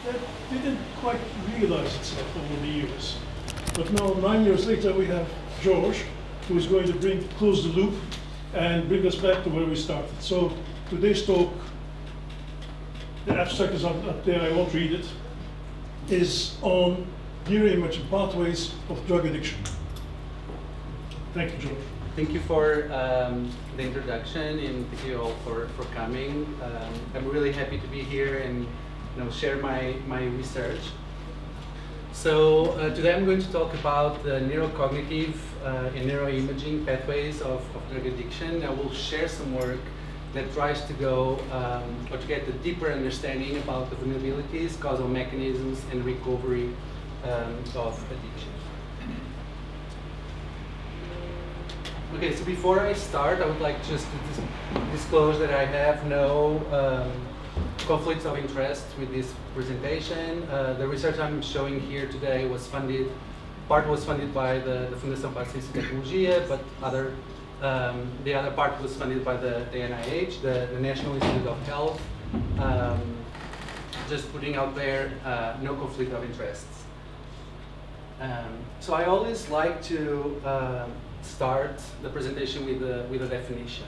that didn't quite realize itself over the years. But now, 9 years later, we have George, who is going to close the loop and bring us back to where we started. So today's talk, the abstract is up there, I won't read it, is on neuroimaging pathways of drug addiction. Thank you, George. Thank you for the introduction, and thank you all for coming. I'm really happy to be here and share my research. So today I'm going to talk about the neurocognitive and neuroimaging pathways of drug addiction. I will share some work that tries to go or to get a deeper understanding about the vulnerabilities, causal mechanisms, and recovery of addiction. Okay, so before I start, I would like just to disclose that I have no conflicts of interest with this presentation. The research I'm showing here today was funded, part was funded by the Fundação Palestra e Tecnologia, but the other part was funded by the NIH, the National Institute of Health. Just putting out there, no conflict of interests. So I always like to start the presentation with a definition.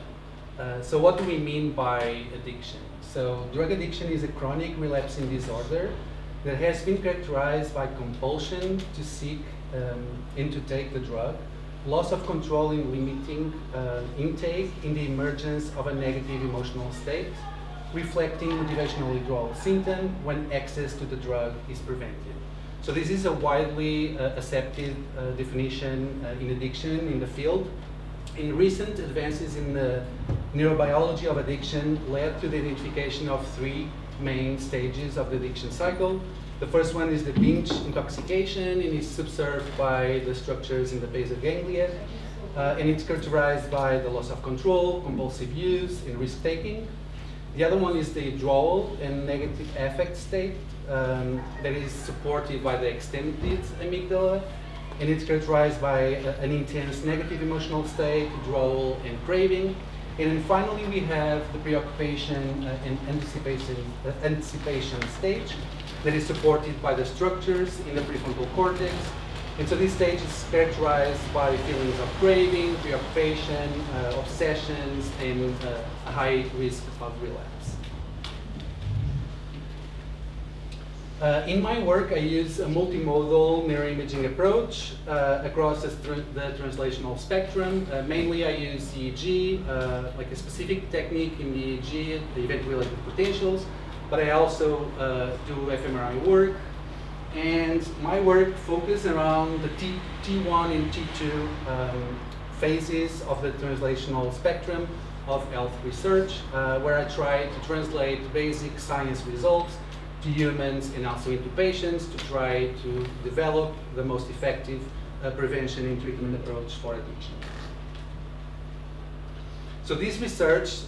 So what do we mean by addiction? So drug addiction is a chronic relapsing disorder that has been characterized by compulsion to seek and to take the drug, loss of control in limiting intake in the emergence of a negative emotional state, reflecting motivational withdrawal symptom when access to the drug is prevented. So this is a widely accepted definition in addiction in the field. In recent advances in the neurobiology of addiction led to the identification of three main stages of the addiction cycle. The first one is the binge intoxication, and is subserved by the structures in the basal ganglia, and it's characterized by the loss of control, compulsive use, and risk-taking. The other one is the withdrawal and negative affect state that is supported by the extended amygdala, and it's characterized by an intense negative emotional state, withdrawal, and craving. And then finally, we have the preoccupation and anticipation stage that is supported by the structures in the prefrontal cortex. And so this stage is characterized by feelings of craving, preoccupation, obsessions, and a high risk of relapse. In my work, I use a multimodal neuroimaging approach across the translational spectrum. Mainly, I use EEG, like a specific technique in the EEG, the event-related potentials, but I also do fMRI work. And my work focuses around the T1 and T2 phases of the translational spectrum of health research, where I try to translate basic science results to humans and also into patients to try to develop the most effective prevention and treatment approach for addiction. So this research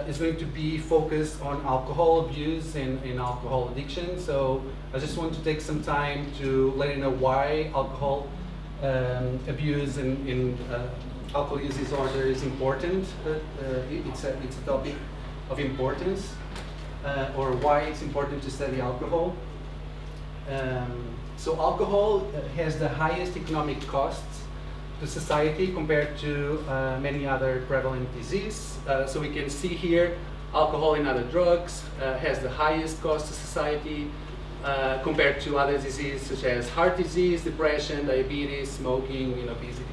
is going to be focused on alcohol abuse and alcohol addiction. So I just want to take some time to let you know why alcohol abuse and alcohol use disorder is important. It's a topic of importance, or why it's important to study alcohol. So alcohol has the highest economic costs to society compared to many other prevalent diseases. So we can see here, alcohol and other drugs has the highest cost to society compared to other diseases such as heart disease, depression, diabetes, smoking, and obesity.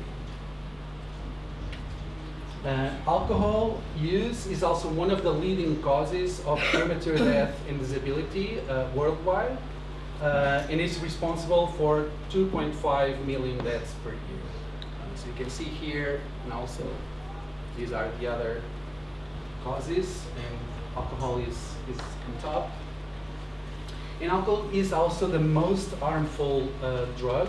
Alcohol use is also one of the leading causes of premature death and disability worldwide, and is responsible for 2.5 million deaths per year. So you can see here, and also these are the other causes, and alcohol is on top. And alcohol is also the most harmful drug.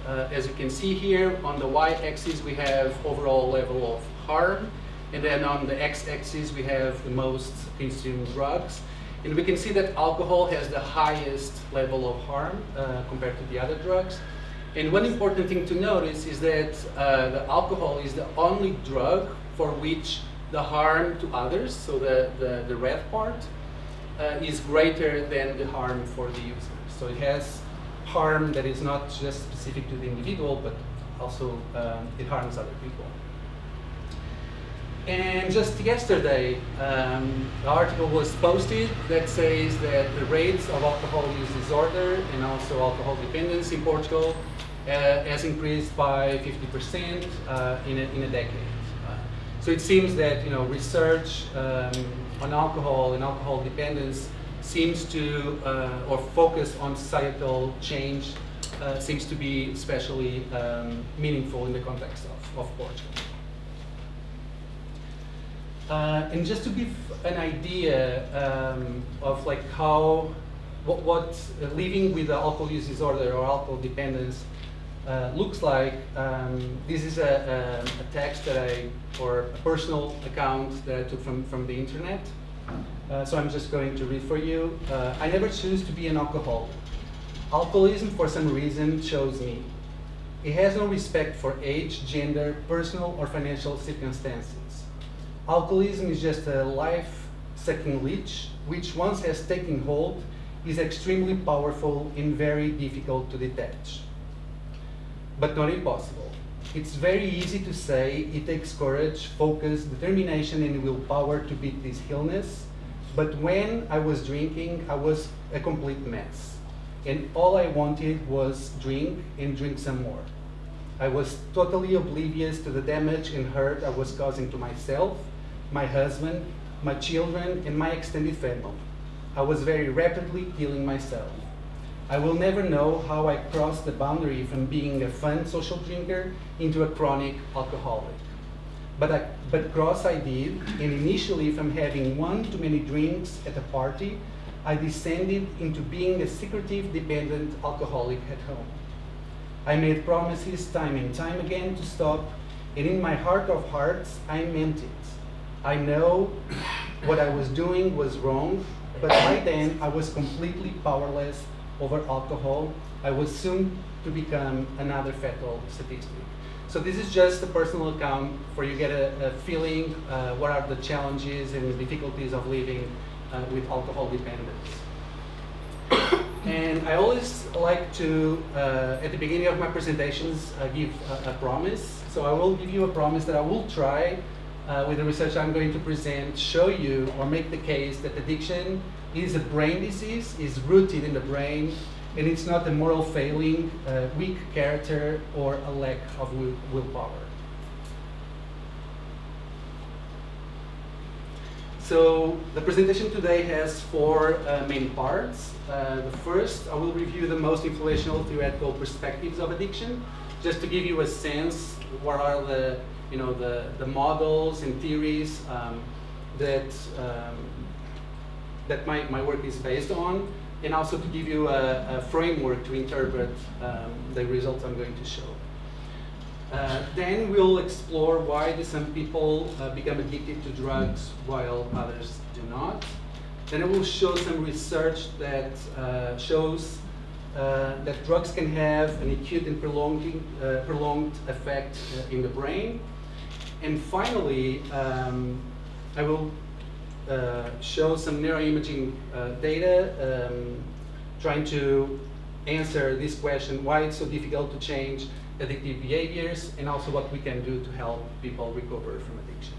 As you can see here, on the y-axis we have overall level of harm, and then on the x-axis we have the most consumed drugs. And we can see that alcohol has the highest level of harm compared to the other drugs. And one important thing to notice is that the alcohol is the only drug for which the harm to others, so the red part, is greater than the harm for the user. So it has harm that is not just specific to the individual, but also it harms other people. And just yesterday, an article was posted that says that the rates of alcohol use disorder and also alcohol dependence in Portugal has increased by 50% in a decade. So it seems that research on alcohol and alcohol dependence seems to, or focus on societal change, seems to be especially meaningful in the context of Portugal. And just to give an idea of like what living with alcohol use disorder or alcohol dependence looks like, this is a text that or a personal account that I took from the internet. So I'm just going to read for you. I never choose to be an alcoholic. Alcoholism, for some reason, chose me. It has no respect for age, gender, personal or financial circumstances. Alcoholism is just a life-sucking leech, which once has taken hold, is extremely powerful and very difficult to detach. But not impossible. It's very easy to say it takes courage, focus, determination, and willpower to beat this illness. But when I was drinking, I was a complete mess. And all I wanted was drink and drink some more. I was totally oblivious to the damage and hurt I was causing to myself, my husband, my children, and my extended family. I was very rapidly killing myself. I will never know how I crossed the boundary from being a fun social drinker into a chronic alcoholic. But cross I did, and initially from having one too many drinks at a party, I descended into being a secretive, dependent alcoholic at home. I made promises time and time again to stop, and in my heart of hearts, I meant it. I know what I was doing was wrong, but by then I was completely powerless over alcohol. I was soon to become another fatal statistic. So this is just a personal account for you to get a feeling what are the challenges and the difficulties of living with alcohol dependence. And I always like to, at the beginning of my presentations, give a promise. So I will give you a promise that I will try with the research I'm going to present, show you or make the case that addiction is a brain disease, is rooted in the brain, and it's not a moral failing, weak character, or a lack of willpower. So the presentation today has four main parts. The first, I will review the most influential theoretical perspectives of addiction, just to give you a sense what are the the models and theories that my work is based on, and also to give you a framework to interpret the results I'm going to show. Then we'll explore why do some people become addicted to drugs while others do not. Then I will show some research that shows that drugs can have an acute and prolonged effect in the brain. And finally, I will show some neuroimaging data trying to answer this question, why it's so difficult to change addictive behaviors, and also what we can do to help people recover from addiction.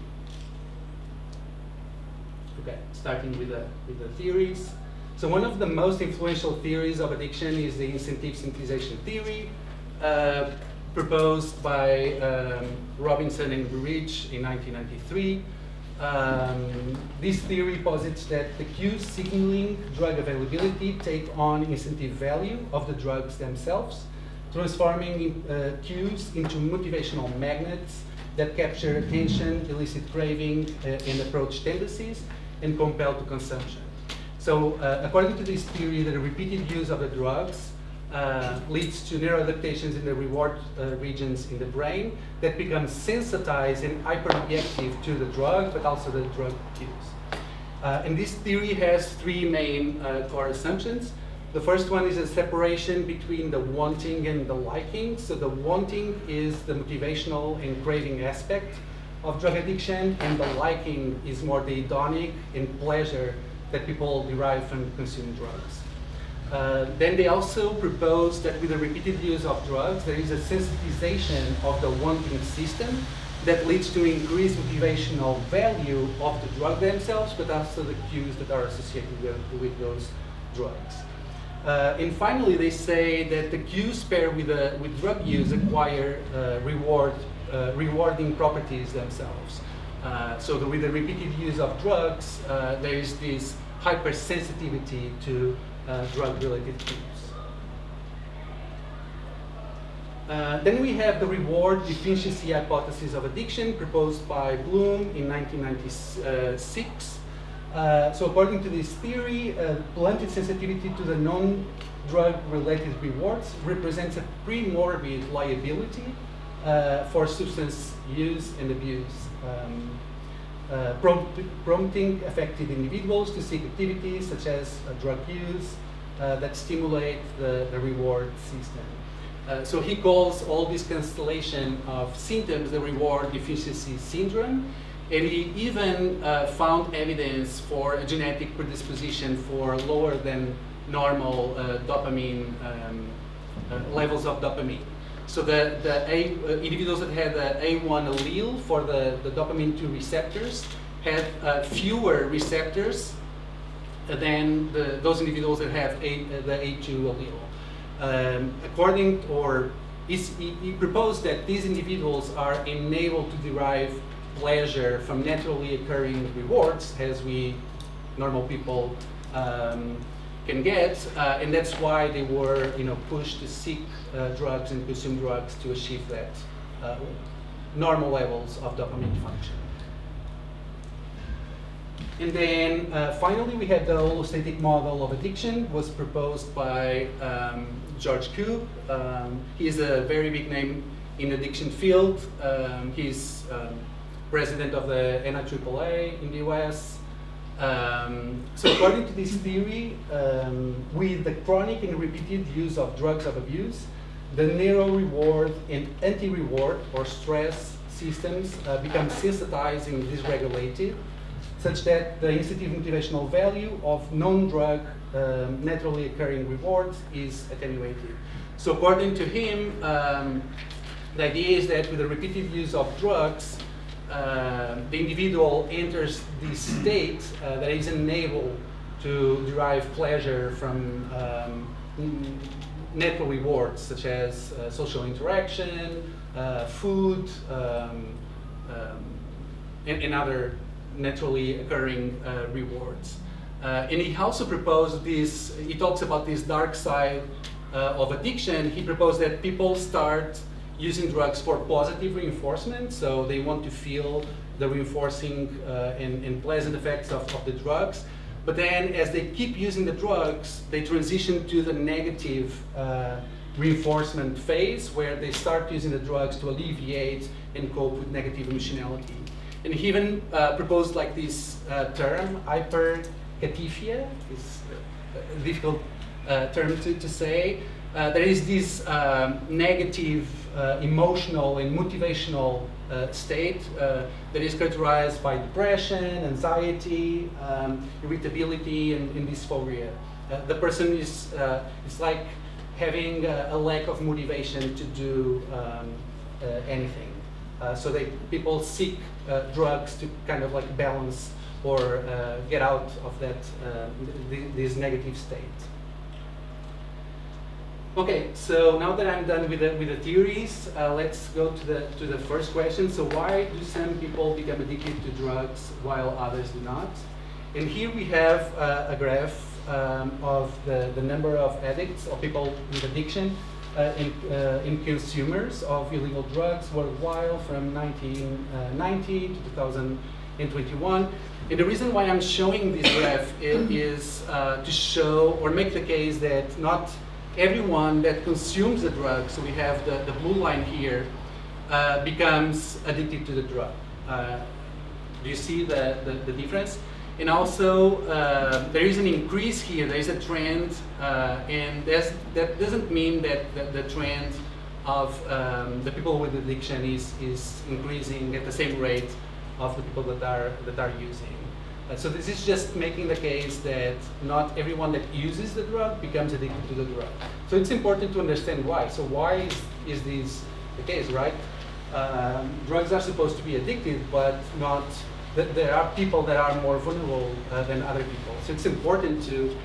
Okay, starting with the theories. So one of the most influential theories of addiction is the incentive synthesization theory, proposed by Robinson and Burridge in 1993. This theory posits that the cues signaling drug availability take on incentive value of the drugs themselves, transforming cues into motivational magnets that capture attention, elicit craving, and approach tendencies, and compel to consumption. So according to this theory, the repeated use of the drugs leads to neuroadaptations in the reward regions in the brain that become sensitized and hyperreactive to the drug, but also the drug cues. And this theory has three main core assumptions. The first one is a separation between the wanting and the liking. So the wanting is the motivational and craving aspect of drug addiction, and the liking is more the hedonic and pleasure that people derive from consuming drugs. Then they also propose that with the repeated use of drugs, there is a sensitization of the wanting system that leads to increased motivational value of the drug themselves, but also the cues that are associated with those drugs. And finally, they say that the cues paired with drug use acquire rewarding properties themselves. So with the repeated use of drugs, there is this hypersensitivity to drug-related cues. Then we have the reward deficiency hypothesis of addiction proposed by Bloom in 1996. So according to this theory, blunted sensitivity to the non-drug-related rewards represents a pre-morbid liability for substance use and abuse, prompting affected individuals to seek activities such as drug use that stimulate the reward system. So he calls all this constellation of symptoms the reward deficiency syndrome, and he even found evidence for a genetic predisposition for lower than normal dopamine levels of dopamine. So the individuals that had the A1 allele for the dopamine 2 receptors had fewer receptors than those individuals that have the A2 allele. He proposed that these individuals are enabled to derive pleasure from naturally occurring rewards, as we normal people can get, and that's why they were, pushed to seek drugs and consume drugs to achieve that normal levels of dopamine function. And then finally, we have the holostatic model of addiction, was proposed by George Koob. He is a very big name in the addiction field. He's president of the NIAAA in the US. So according to this theory, with the chronic and repeated use of drugs of abuse, the neuro-reward and anti-reward or stress systems become sensitized and dysregulated, such that the incentive motivational value of non-drug naturally occurring rewards is attenuated. So according to him, the idea is that with the repeated use of drugs, the individual enters this state that is unable to derive pleasure from natural rewards, such as social interaction, food, and other naturally occurring rewards. And he also proposed this, he talks about this dark side of addiction. He proposed that people start using drugs for positive reinforcement, so they want to feel the reinforcing and pleasant effects of the drugs. But then as they keep using the drugs, they transition to the negative reinforcement phase, where they start using the drugs to alleviate and cope with negative emotionality. And he even proposed like this term, hyperkatifia, is a difficult term to say. There is this negative emotional and motivational state that is characterized by depression, anxiety, irritability, and dysphoria. The person is like having a lack of motivation to do anything. So people seek drugs to kind of like balance or get out of that this negative state. Okay, so now that I'm done with the theories, let's go to the first question. So why do some people become addicted to drugs while others do not? And here we have a graph of the number of addicts or people with addiction in consumers of illegal drugs worldwide from 1990 to 2021. And the reason why I'm showing this graph is to show or make the case that not everyone that consumes the drug, so we have the blue line here, becomes addicted to the drug. Do you see the difference? And also, there is an increase here, there is a trend, and that doesn't mean that the trend of the people with addiction is increasing at the same rate of the people that are using. So this is just making the case that not everyone that uses the drug becomes addicted to the drug. So it's important to understand why. So why is this the case, right? Drugs are supposed to be addictive, but not that there are people that are more vulnerable than other people. So it's important to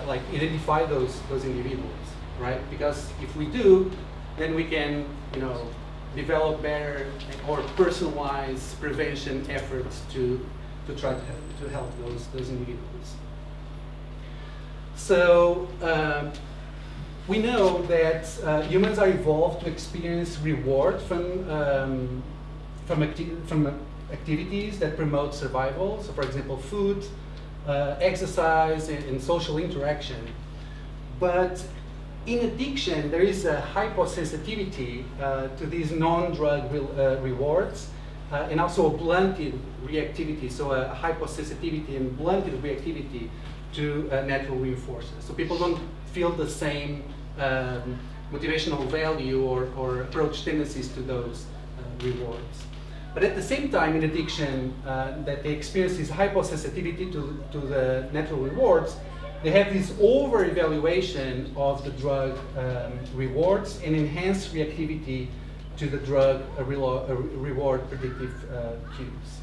like identify those individuals, right? Because if we do, then we can, you know, develop better or personalized prevention efforts to try to help those individuals. So we know that humans are evolved to experience reward from activities that promote survival. So, for example, food, exercise, and social interaction. But in addiction, there is a hyposensitivity to these non-drug rewards, and also a blunted reactivity, so a hyposensitivity and blunted reactivity to natural reinforcers. So people don't feel the same motivational value or approach tendencies to those rewards. But at the same time, in addiction, that they experience this hyposensitivity to the natural rewards, they have this over-evaluation of the drug rewards and enhanced reactivity to the drug reward predictive cues.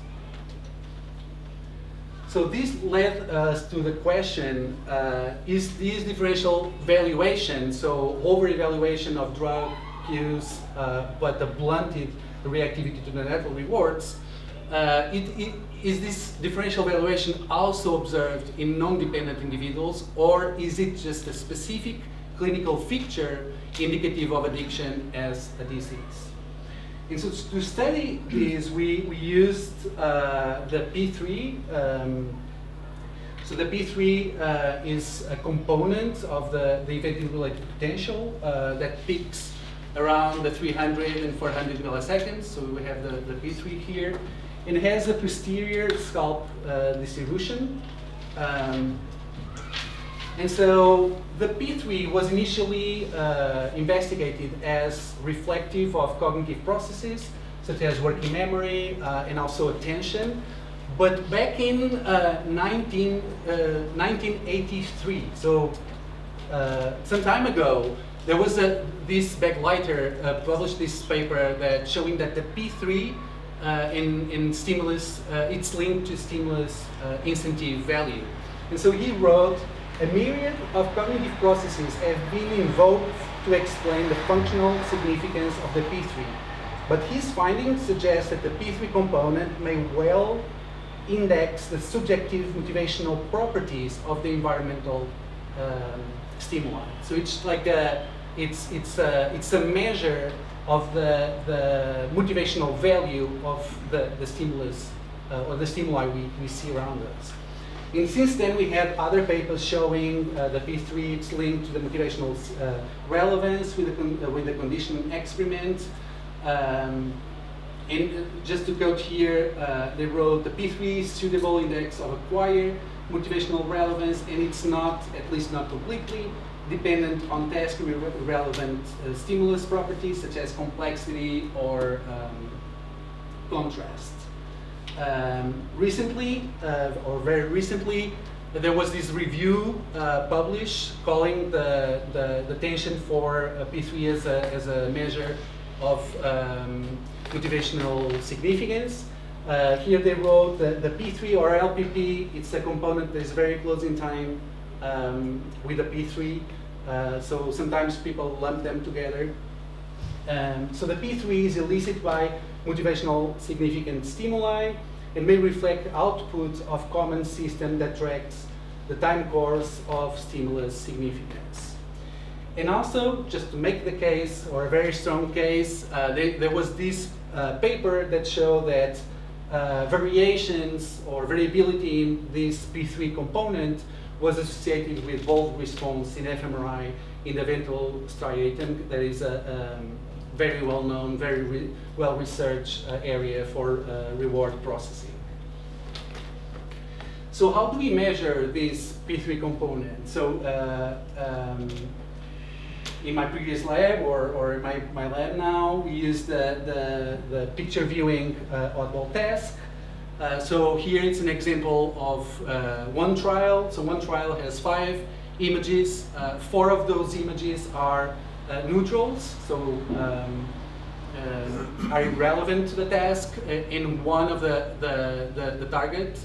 So this led us to the question, is this differential valuation, so over-evaluation of drug cues, but the blunted reactivity to the natural rewards, is this differential valuation also observed in non-dependent individuals, or is it just a specific clinical feature indicative of addiction as a disease? And so to study this, we used the P3. So the P3 is a component of the event related potential that peaks around the 300 and 400 milliseconds. So we have the P3 here. And it has a posterior scalp distribution. And so the P3 was initially investigated as reflective of cognitive processes, such as working memory and also attention. But back in 1983, so some time ago, there was this Begleiter published this paper that showing that the P3 in stimulus, it's linked to stimulus incentive value. And so he wrote, a myriad of cognitive processes have been invoked to explain the functional significance of the P3. But his findings suggest that the P3 component may well index the subjective motivational properties of the environmental stimuli. So it's like it's a measure of the motivational value of the stimulus or the stimuli we see around us. And since then, we had other papers showing the P3 is linked to the motivational relevance with the conditioning experiment. And just to quote here, they wrote the P3 is suitable index of acquired motivational relevance, and it's not, at least not completely, dependent on task-relevant stimulus properties such as complexity or contrast. Recently, or very recently, there was this review published calling the tension for P3 as a measure of motivational significance. Here they wrote the P3 or LPP, it's a component that is very close in time with the P3. So sometimes people lump them together. So the P3 is elicited by motivational significant stimuli and may reflect output of common system that tracks the time course of stimulus significance. And also, just to make the case, or a very strong case, there was this paper that showed that variations or variability in this P3 component was associated with bold response in fMRI in the ventral striatum. That is a very well-known, very well-researched area for reward processing. So how do we measure this P3 component? So in my previous lab or in my lab now, we use the picture viewing oddball task. So here it's an example of one trial. So one trial has 5 images. 4 of those images are neutrals, so are irrelevant to the task. In one of the target,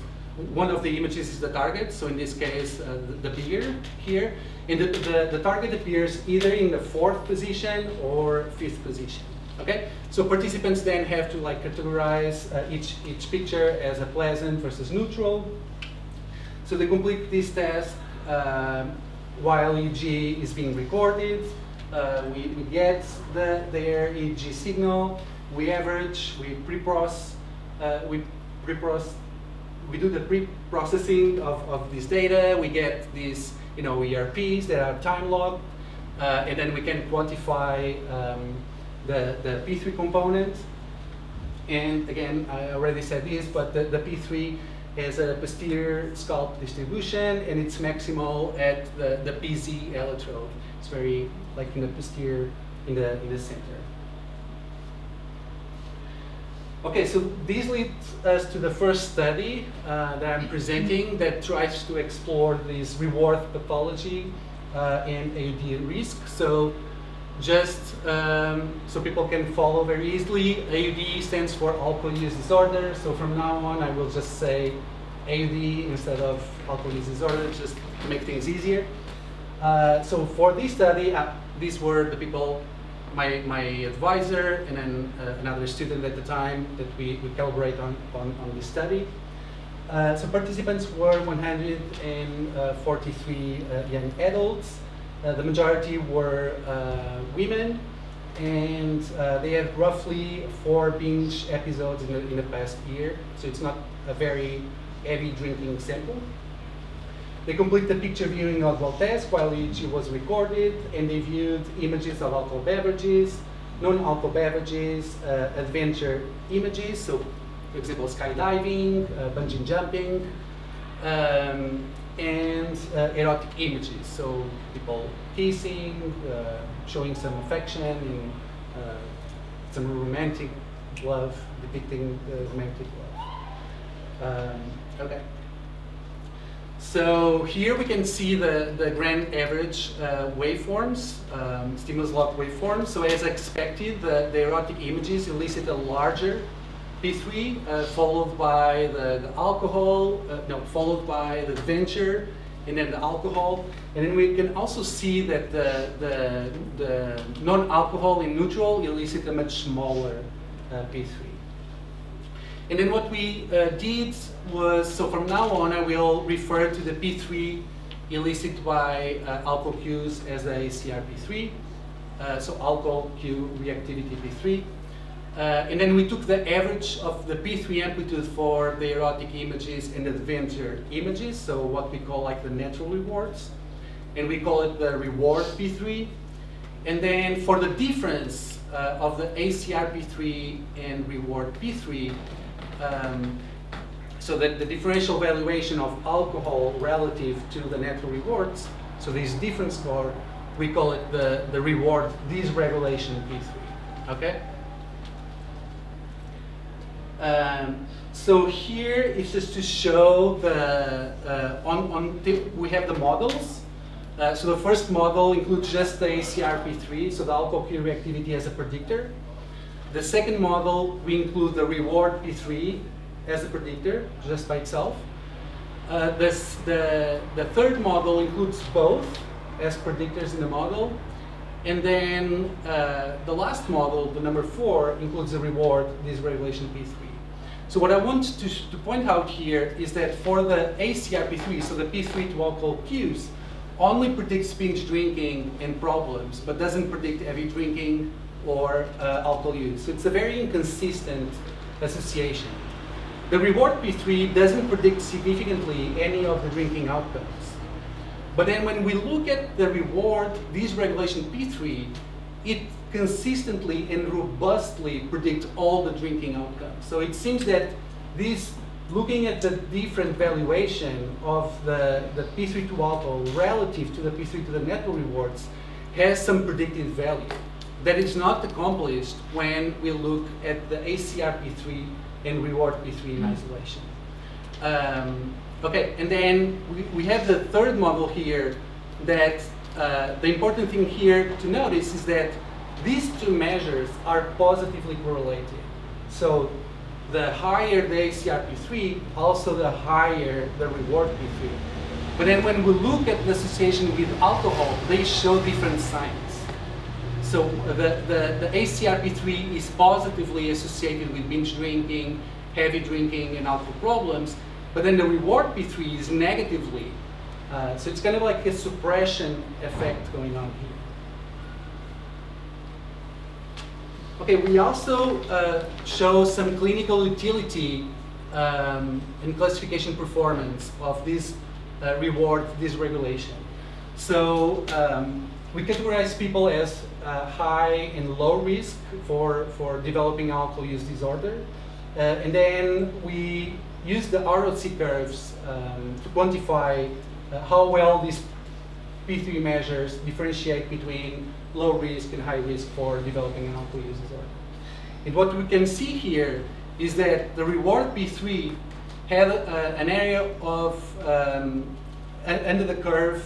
one of the images is the target. So in this case, the beer here, and the target appears either in the 4th position or 5th position. Okay, so participants then have to like categorize each picture as a pleasant versus neutral. So they complete this test while EEG is being recorded. We get their EEG signal. We average. We do the pre-processing of this data. We get these ERPs that are time logged, and then we can quantify the P3 component. And again, I already said this, but the P3 has a posterior scalp distribution, and it's maximal at the PZ electrode. It's very like in the posterior, in the center. Okay, so this leads us to the first study that I'm presenting that tries to explore this reward pathology and AUD risk. So just so people can follow very easily, AUD stands for alcohol use disorder. So from now on, I will just say AUD instead of alcohol use disorder, just to make things easier. So for this study, these were the people, my advisor, and then another student at the time that we collaborate on this study. So participants were 143 young adults. The majority were women, and they had roughly 4 binge episodes in the past year. So it's not a very heavy drinking sample. They complete the picture viewing oddball test while EEG was recorded, and they viewed images of alcohol beverages, non-alcohol beverages, adventure images, so for example skydiving, bungee jumping, and erotic images, so people kissing, showing some affection, and some romantic love, depicting romantic love. Okay. So here we can see the grand average waveforms, stimulus locked waveforms. So as expected, the erotic images elicit a larger P3, followed by the alcohol, followed by the adventure, and then the alcohol. And then we can also see that the non-alcohol and neutral elicit a much smaller P3. And then what we did was, so from now on I will refer to the P3 elicited by alcohol cues as a CRP3, so alcohol cue reactivity P3. And then we took the average of the P3 amplitude for the erotic images and the adventure images, so what we call like the natural rewards, and we call it the reward P3. And then for the difference of the ACR P3 and reward P3, so that the differential valuation of alcohol relative to the natural rewards, so this difference score, we call it the reward dysregulation P3, okay? So here is just to show the, we have the models. So the first model includes just the ACR P3, so the alcohol cue reactivity as a predictor. The second model, we include the reward P3 as a predictor, just by itself. The third model includes both as predictors in the model. And then the last model, the number 4, includes the reward dysregulation P3. So what I want to point out here is that for the ACR P3, so the P3 to alcohol cues, only predicts binge drinking and problems, but doesn't predict heavy drinking or alcohol use. So it's a very inconsistent association. The reward P3 doesn't predict significantly any of the drinking outcomes. But then when we look at the reward dysregulation P3, it consistently and robustly predicts all the drinking outcomes. So it seems that this, looking at the different valuation of the P3 to alcohol relative to the P3 to the natural rewards, has some predictive value that is not accomplished when we look at the ACR P3 and reward P3 in isolation. Okay, and then we have the third model here that the important thing here to notice is that these two measures are positively correlated. So the higher the ACR-P3, also the higher the reward P3. But then when we look at the association with alcohol, they show different signs. So the ACR-P3 is positively associated with binge drinking, heavy drinking, and alcohol problems. But then the reward P3 is negatively. So it's kind of like a suppression effect going on here. Okay, we also show some clinical utility and classification performance of this reward dysregulation. So we categorize people as high and low risk for developing alcohol use disorder. And then we use the ROC curves to quantify how well these P3 measures differentiate between low risk and high risk for developing an alcohol use disorder. And what we can see here is that the reward P3 had an area of under the curve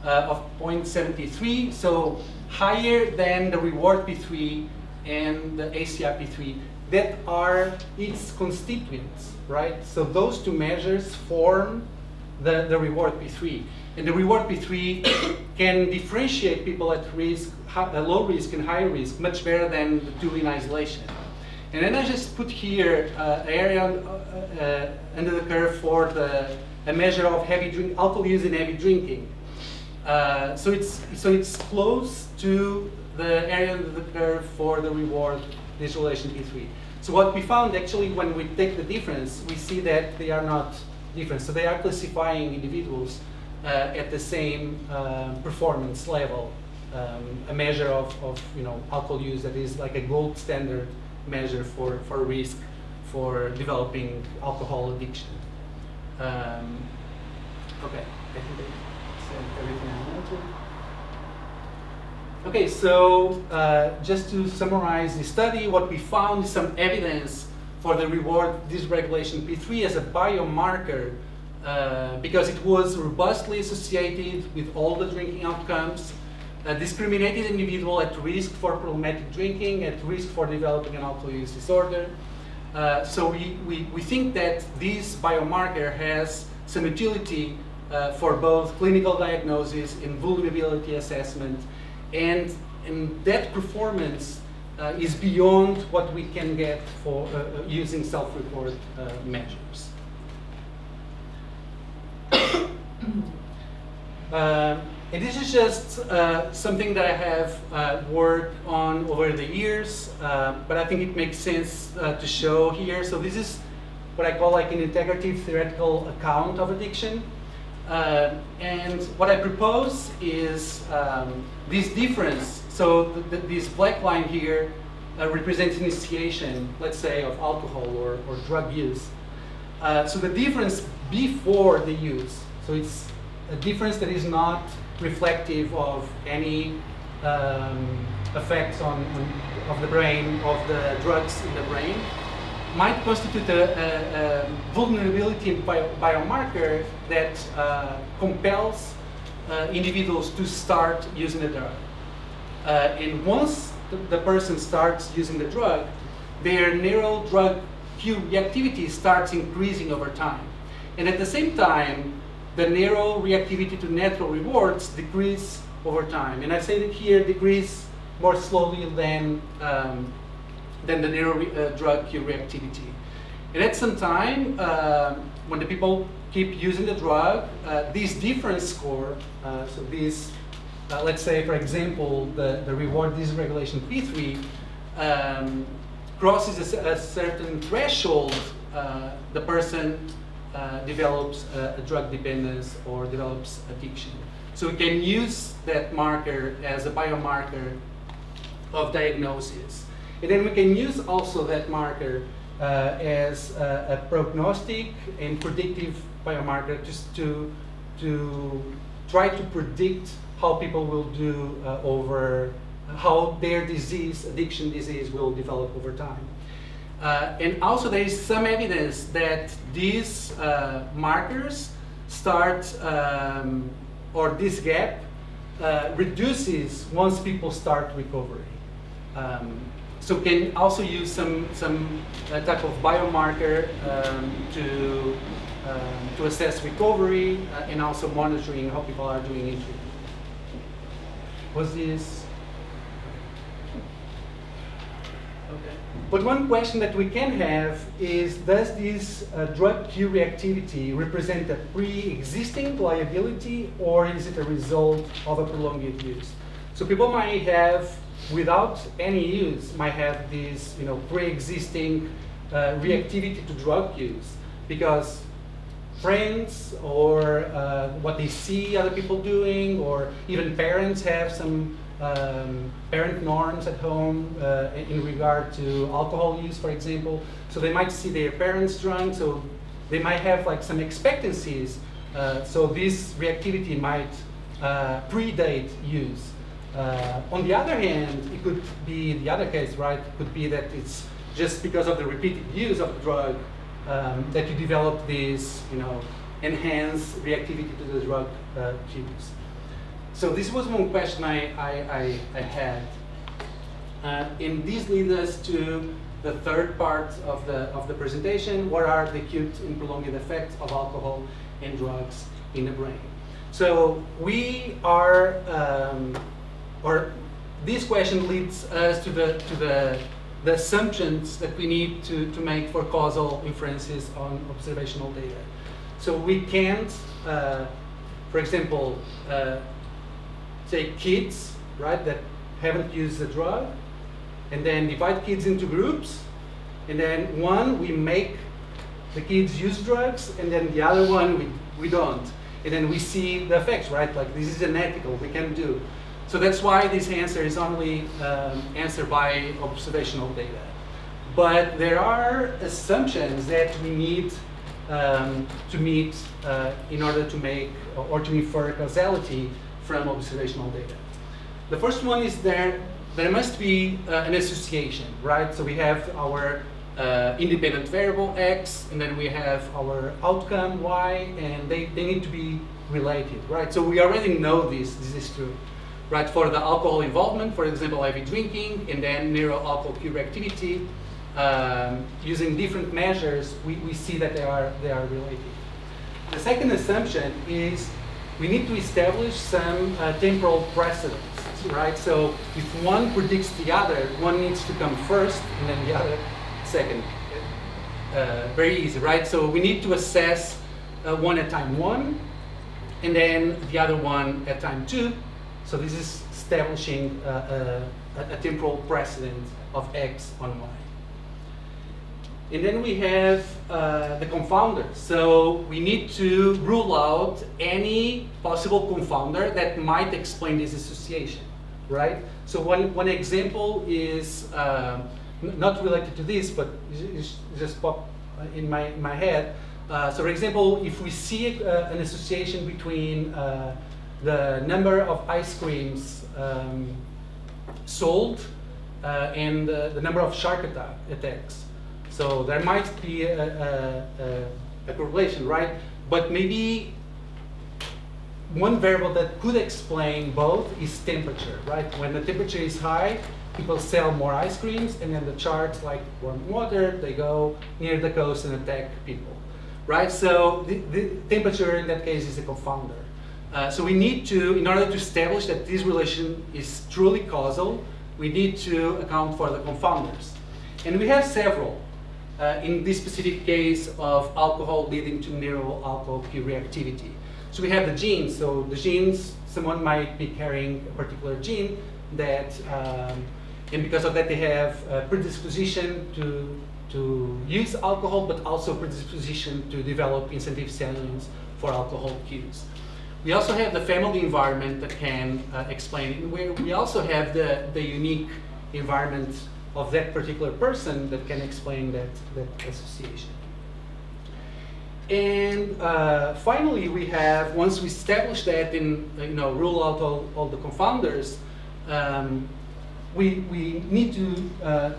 of 0.73, so higher than the reward P3 and the ACR P3 that are its constituents, right? So those two measures form the reward P3. And the reward P3 can differentiate people at risk, low risk and high risk much better than the two in isolation. And then I just put here an area under the curve for a measure of alcohol use in heavy drinking. So it's close to the area under the curve for the reward dysregulation P3. So what we found actually when we take the difference, we see that they are not different. So they are classifying individuals at the same performance level, a measure of alcohol use that is like a gold standard measure for risk for developing alcohol addiction. Okay, I think I said everything I wanted to. Okay, so just to summarize the study, what we found is some evidence for the reward dysregulation P3 as a biomarker because it was robustly associated with all the drinking outcomes, discriminated individual at risk for problematic drinking, at risk for developing an alcohol use disorder. So we think that this biomarker has some utility for both clinical diagnosis and vulnerability assessment, and that performance is beyond what we can get for using self-report measures. And this is just something that I have worked on over the years, but I think it makes sense to show here. So this is what I call like an integrative theoretical account of addiction. And what I propose is this difference. So this black line here represents initiation, let's say, of alcohol or drug use. So the difference before the use. So it's a difference that is not reflective of any effects of the brain, of the drugs in the brain, might constitute a vulnerability biomarker that compels individuals to start using the drug. And once the person starts using the drug, their neural drug cue reactivity starts increasing over time. And at the same time, the neural reactivity to natural rewards decrease over time. And I say that here decrease more slowly than the neural drug cue reactivity. And at some time, when the people keep using the drug, this difference score, so this, let's say for example, the reward dysregulation P3 crosses a certain threshold, the person develops a drug dependence or develops addiction. So we can use that marker as a biomarker of diagnosis. And then we can use also that marker as a prognostic and predictive biomarker just to try to predict how people will do how their disease, addiction disease, will develop over time. And also there is some evidence that these markers start, or this gap reduces once people start recovery. So can also use some type of biomarker to assess recovery and also monitoring how people are doing in treatment. Was this? Okay. But one question that we can have is, does this drug cue reactivity represent a pre-existing liability, or is it a result of a prolonged use? So people might have, without any use, might have this, pre-existing reactivity to drug use because friends or what they see other people doing, or even parents have some parent norms at home in regard to alcohol use, for example. So they might see their parents drunk, so they might have like some expectancies. So this reactivity might predate use. On the other hand, it could be the other case, right? It could be that it's just because of the repeated use of the drug that you develop this, enhanced reactivity to the drug cues. So this was one question I had, and this leads us to the third part of the presentation. What are the acute and prolonged effects of alcohol and drugs in the brain? So we are, or this question leads us to the assumptions that we need to make for causal inferences on observational data. So we can't, for example, take kids, right, that haven't used the drug, and then divide kids into groups, and then one, we make the kids use drugs, and then the other one, we don't. And then we see the effects, right? Like, this is unethical, we can't do. So that's why this answer is only answered by observational data. But there are assumptions that we need to meet in order to make or to infer causality from observational data. The first one is there must be an association, right? So we have our independent variable x, and then we have our outcome y, and they need to be related, right? So we already know this is true. Right, for the alcohol involvement, for example, heavy drinking, and then neuro-alcohol cue reactivity, using different measures, we see that they are related. The second assumption is we need to establish some temporal precedence, right? So if one predicts the other, one needs to come first, and then the other second. Very easy, right? So we need to assess one at time 1, and then the other one at time 2. So this is establishing a temporal precedent of x on y. And then we have the confounder. So we need to rule out any possible confounder that might explain this association, right? So one example is not related to this, but it just popped in my head. So for example, if we see an association between the number of ice creams sold and the number of shark attacks. So there might be a correlation, right? But maybe one variable that could explain both is temperature, right? When the temperature is high, people sell more ice creams, and then the sharks, like warm water, they go near the coast and attack people, right? So the temperature in that case is a confounder. So we need to, in order to establish that this relation is truly causal, we need to account for the confounders. And we have several. In this specific case of alcohol leading to neuro-alcohol cue reactivity. So we have the genes. So the genes, someone might be carrying a particular gene that, and because of that they have a predisposition to use alcohol, but also predisposition to develop incentive salience for alcohol cues. We also have the family environment that can explain it. We also have the unique environment of that particular person that can explain that association. And finally, we have, once we establish that and rule out all the confounders, we need to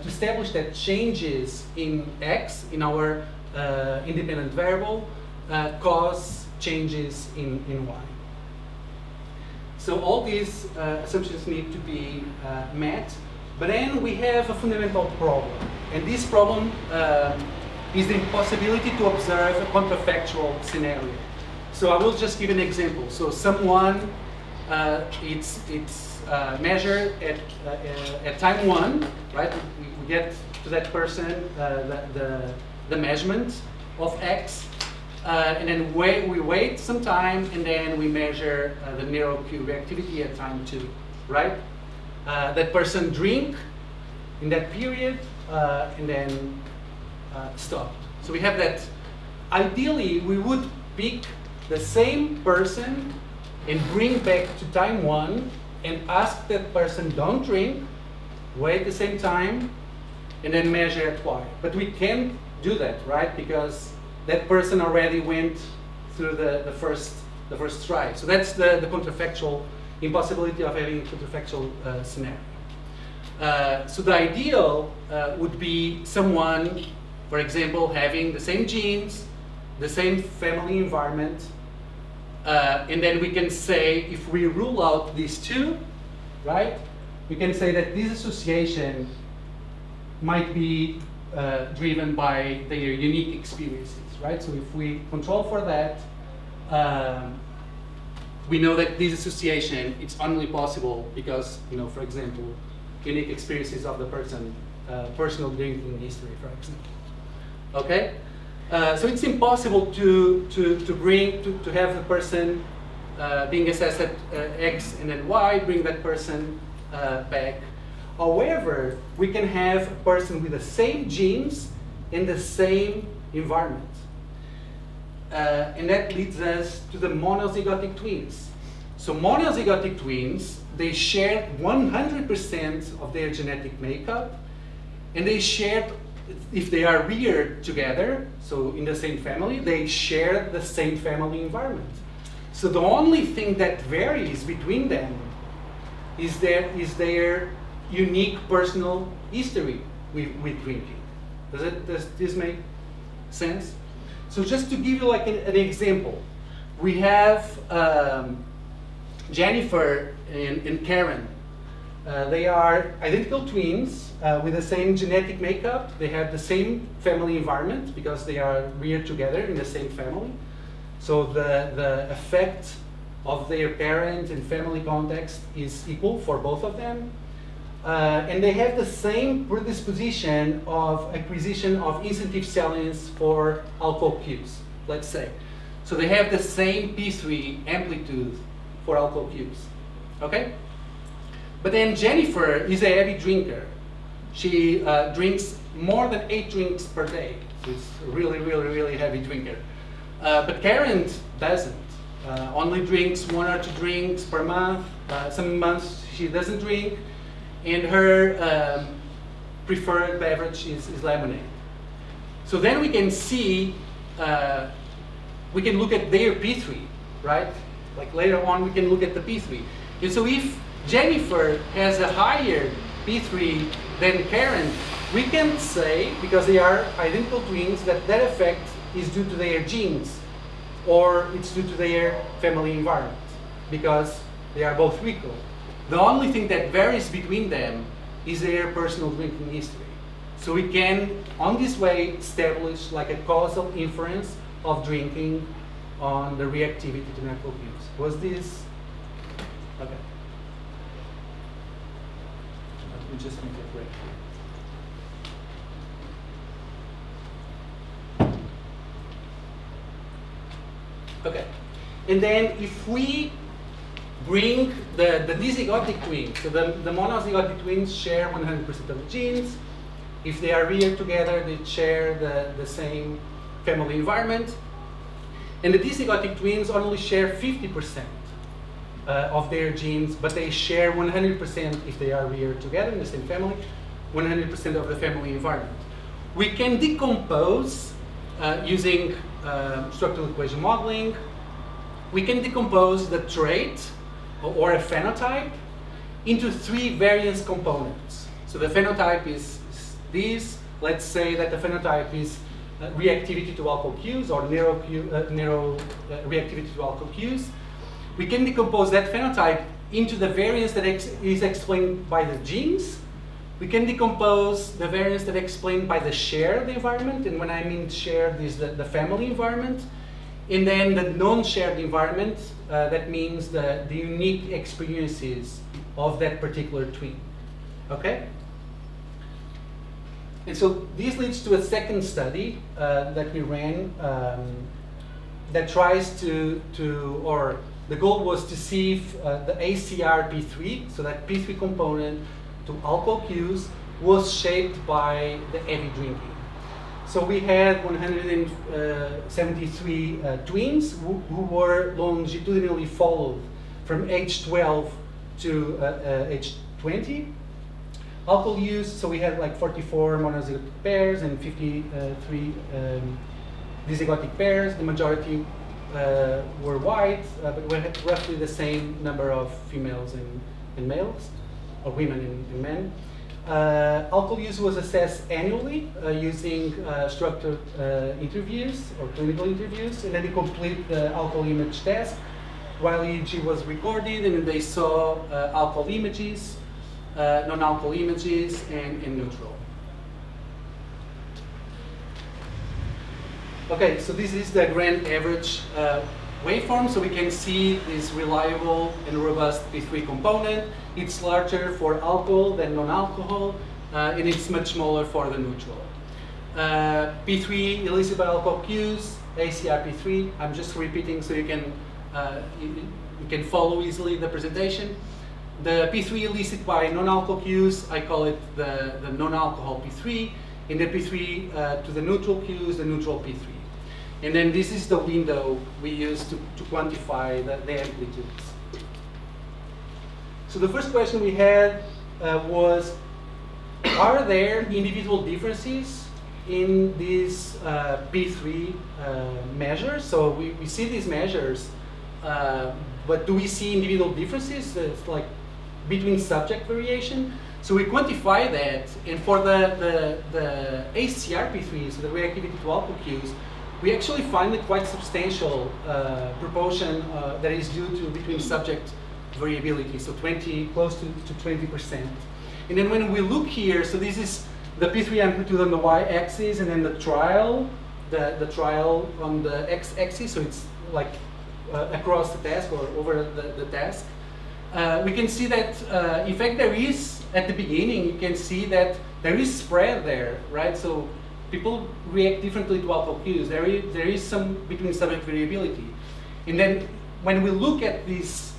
establish that changes in X, in our independent variable, cause changes in Y. So all these assumptions need to be met, but then we have a fundamental problem. And this problem is the impossibility to observe a counterfactual scenario. So I will just give an example. So someone, it's measured at time 1, right? We get to that person the measurement of X, and then we wait some time, and then we measure the NeuroQ reactivity at time 2, right? That person drink in that period, and then stop. So we have that. Ideally, we would pick the same person and bring back to time 1 and ask that person don't drink, wait the same time, and then measure at Y. But we can't do that, right? Because that person already went through the first try. So that's the counterfactual impossibility of having a counterfactual scenario. So the ideal would be someone, for example, having the same genes, the same family environment, and then we can say, if we rule out these two, right, we can say that this association might be driven by their unique experiences, right? So if we control for that, we know that this association, it's only possible because, for example, unique experiences of the person, personal drinking history, for example. Okay? So it's impossible to have the person being assessed at X and then Y, bring that person back. However, we can have a person with the same genes in the same environment. And that leads us to the monozygotic twins. So monozygotic twins, they share 100% of their genetic makeup, and they share, if they are reared together, so in the same family, they share the same family environment. So the only thing that varies between them is their unique personal history with drinking. Does this make sense? So just to give you like an example, we have Jennifer and Karen. They are identical twins with the same genetic makeup. They have the same family environment because they are reared together in the same family. So the effect of their parent and family context is equal for both of them. And they have the same predisposition of acquisition of incentive salience for alcohol cues, let's say. So they have the same P3 amplitude for alcohol cues, okay? But then Jennifer is a heavy drinker. She drinks more than 8 drinks per day. So it's a really, really, really heavy drinker. But Karen doesn't. Only drinks 1 or 2 drinks per month. Some months she doesn't drink. And her preferred beverage is lemonade. So then we can see, we can look at their P3, right? Like later on we can look at the P3. And so if Jennifer has a higher P3 than Karen, we can say, because they are identical twins, that that effect is due to their genes, or it's due to their family environment, because they are both equal. The only thing that varies between them is their personal drinking history. So we can, on this way, establish like a causal inference of drinking on the reactivity to alcohol use. Was this? Okay. Let me just make it right here. Okay. And then if we bring the dizygotic twins, so the monozygotic twins share 100% of the genes. If they are reared together, they share the same family environment. And the dizygotic twins only share 50% of their genes, but they share 100% if they are reared together in the same family, 100% of the family environment. We can decompose using structural equation modeling. We can decompose the trait or a phenotype into 3 variance components. So the phenotype is this. Let's say that the phenotype is reactivity to alcohol cues or reactivity to alcohol cues. We can decompose that phenotype into the variance that is explained by the genes. We can decompose the variance that is explained by the shared environment, and when I mean shared is the family environment. And then the non-shared environment, that means the unique experiences of that particular twin. Okay? And so this leads to a second study that we ran that tries or the goal was to see if the ACR P3, so that P3 component to alcohol cues, was shaped by the heavy drinking. So we had 173 twins who were longitudinally followed from age 12 to age 20. Alcohol use, so we had like 44 monozygotic pairs and 53 dizygotic pairs. The majority were white, but we had roughly the same number of females and males, or women and men. Alcohol use was assessed annually using structured interviews or clinical interviews, and then they complete the alcohol image test while EEG was recorded, and then they saw alcohol images, non-alcohol images, and neutral. Okay, so this is the grand average waveform, so we can see this reliable and robust P3 component. It's larger for alcohol than non-alcohol, and it's much smaller for the neutral. P3 elicited by alcohol cues, ACR P3. I'm just repeating so you can follow easily the presentation. The P3 elicited by non-alcohol cues, I call it the non-alcohol P3, and the P3 to the neutral cues, the neutral P3. And then this is the window we use to quantify the amplitudes. So the first question we had was, are there individual differences in these P3 measures? So we see these measures, but do we see individual differences? It's like between subject variation. So we quantify that, and for the ACR P3, so the reactivity to alcohol cues, we actually find a quite substantial proportion that is due to between subject variability, so close to 20%. And then when we look here, so this is the P3 amplitude on the y-axis, and then the trial on the x-axis, so it's like across the task or over the task. We can see that, in fact, there is, at the beginning, you can see that there is spread there, right? So people react differently to alcohol cues. There is some between subject variability. And then when we look at this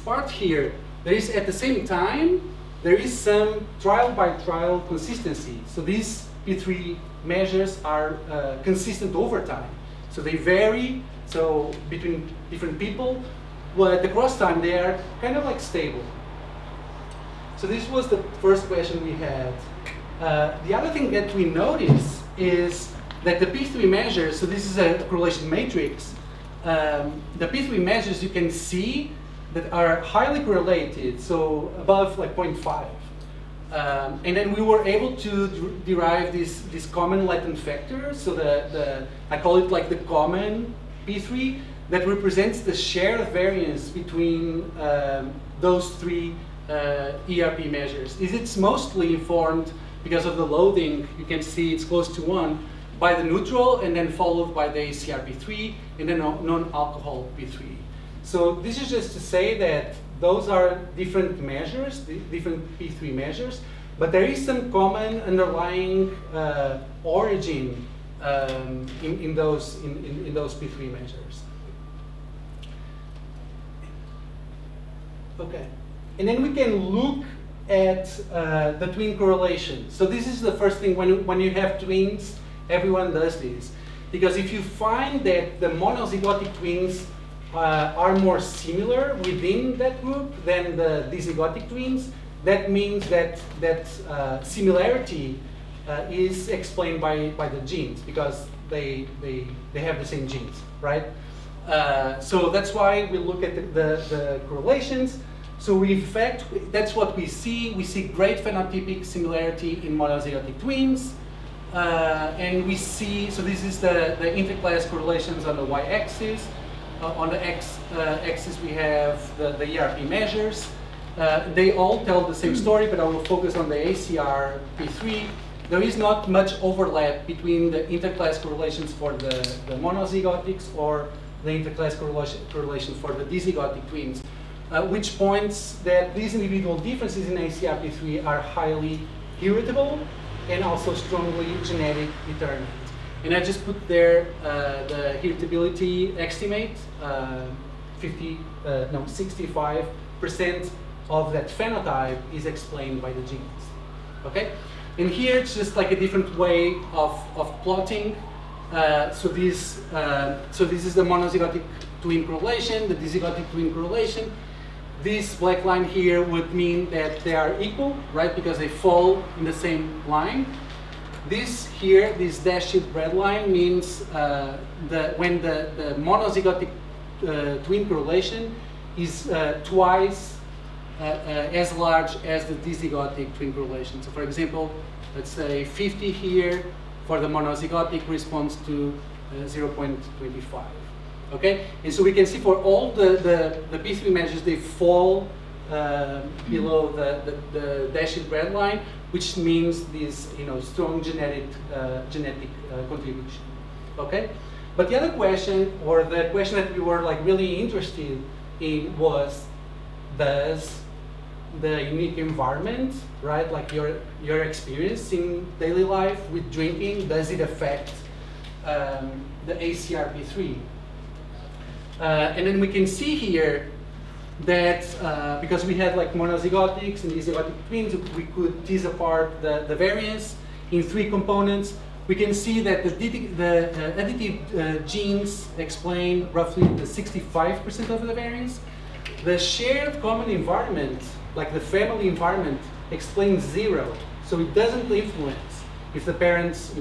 part here, there is at the same time, there is some trial by trial consistency. So these P3 measures are consistent over time. So they vary, so between different people, but at the cross time they are kind of like stable. So this was the first question we had. The other thing that we notice is that the P3 measures, so this is a correlation matrix, the P3 measures you can see that are highly correlated, so above like 0.5. And then we were able to derive this common latent factor, so I call it like the common P3 that represents the shared variance between those 3 ERP measures. It's mostly informed because of the loading. You can see it's close to 1 by the neutral, and then followed by the ACR P3 and then non-alcohol P3. So this is just to say that those are different measures, different P3 measures, but there is some common underlying origin in those P3 measures. Okay, and then we can look at the twin correlation. So this is the first thing when you have twins, everyone does this, because if you find that the monozygotic twins are more similar within that group than the dizygotic twins, that means that similarity is explained by the genes, because they have the same genes, right? So that's why we look at the correlations. So in fact, that's what we see. We see great phenotypic similarity in monozygotic twins. And we see, so this is the interclass correlations on the y-axis. On the x-axis we have the ERP measures. They all tell the same story, but I will focus on the ACR-P3. There is not much overlap between the interclass correlations for the monozygotics or the interclass correlation for the dizygotic twins, which points that these individual differences in ACR-P3 are highly heritable and also strongly genetic determined. And I just put there the heritability estimate, 65% of that phenotype is explained by the genes. Okay? And here it's just like a different way of plotting. So this is the monozygotic twin correlation, the dizygotic twin correlation. This black line here would mean that they are equal, right? Because they fall in the same line. This here, this dashed red line means when the monozygotic twin correlation is twice as large as the dizygotic twin correlation. So for example, let's say 50 here for the monozygotic responds to 0.25. Okay, and so we can see for all the P3 measures, they fall below the dashed red line, which means this strong genetic contribution. Okay, but the other question, or the question that we were like really interested in, was does the unique environment, right, like your experience in daily life with drinking, does it affect the ACR-P3? And then we can see here that because we had like monozygotics and dizygotic twins, we could tease apart the variance in 3 components. We can see that the additive genes explain roughly the 65% of the variance. The shared common environment, like the family environment, explains 0. So it doesn't influence if the parents,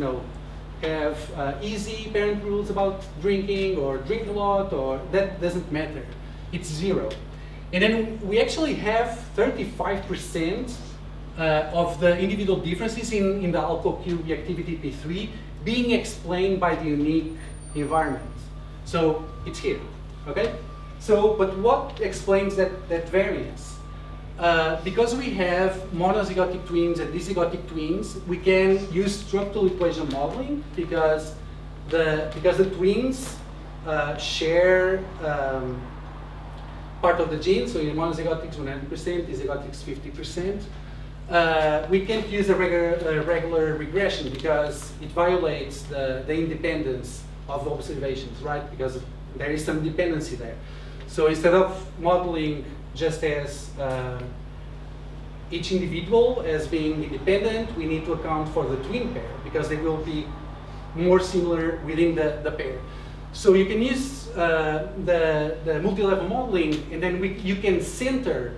have easy parent rules about drinking or drink a lot, or that doesn't matter. It's 0. And then we actually have 35% of the individual differences in the alcohol Q reactivity P3 being explained by the unique environment. So it's here, okay? So, but what explains that variance? Because we have monozygotic twins and dizygotic twins, we can use structural equation modeling because the twins share part of the gene. So in monozygotics 100%, dizygotics 50%. We can't use a regular regression because it violates the independence of the observations, right? Because there is some dependency there. So instead of modeling just as each individual as being independent, we need to account for the twin pair because they will be more similar within the pair. So you can use the multi-level modeling, and then you can center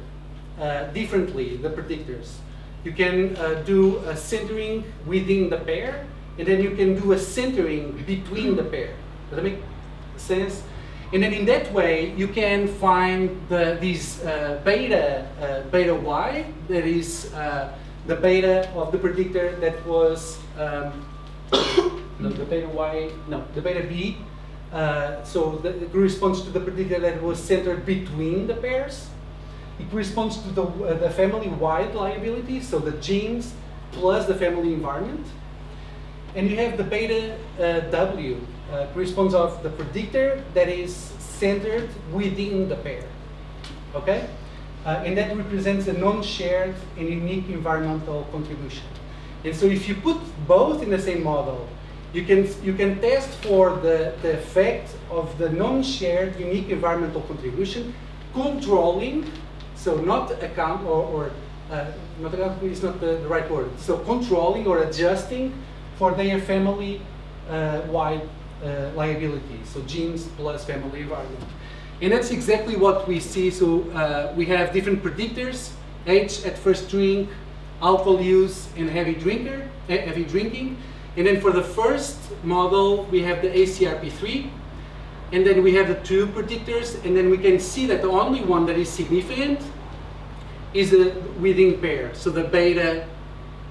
differently the predictors. You can do a centering within the pair, and then you can do a centering between the pair. Does that make sense? And then in that way, you can find these beta Y, that is the beta of the predictor that was, the beta Y, no, the beta B. So it corresponds to the predictor that was centered between the pairs. It corresponds to the family-wide liability, so the genes plus the family environment. And you have the beta W, corresponds of the predictor that is centered within the pair, okay? And that represents a non-shared and unique environmental contribution. And so if you put both in the same model, you can test for the effect of the non-shared unique environmental contribution, controlling, so not account not account is not the right word. So controlling or adjusting for their family-wide liability. So genes plus family environment. And that's exactly what we see. So we have different predictors: age at first drink, alcohol use, and heavy drinking. And then for the first model, we have the ACR-P3. And then we have the 2 predictors. And then we can see that the only one that is significant is within pair. So the beta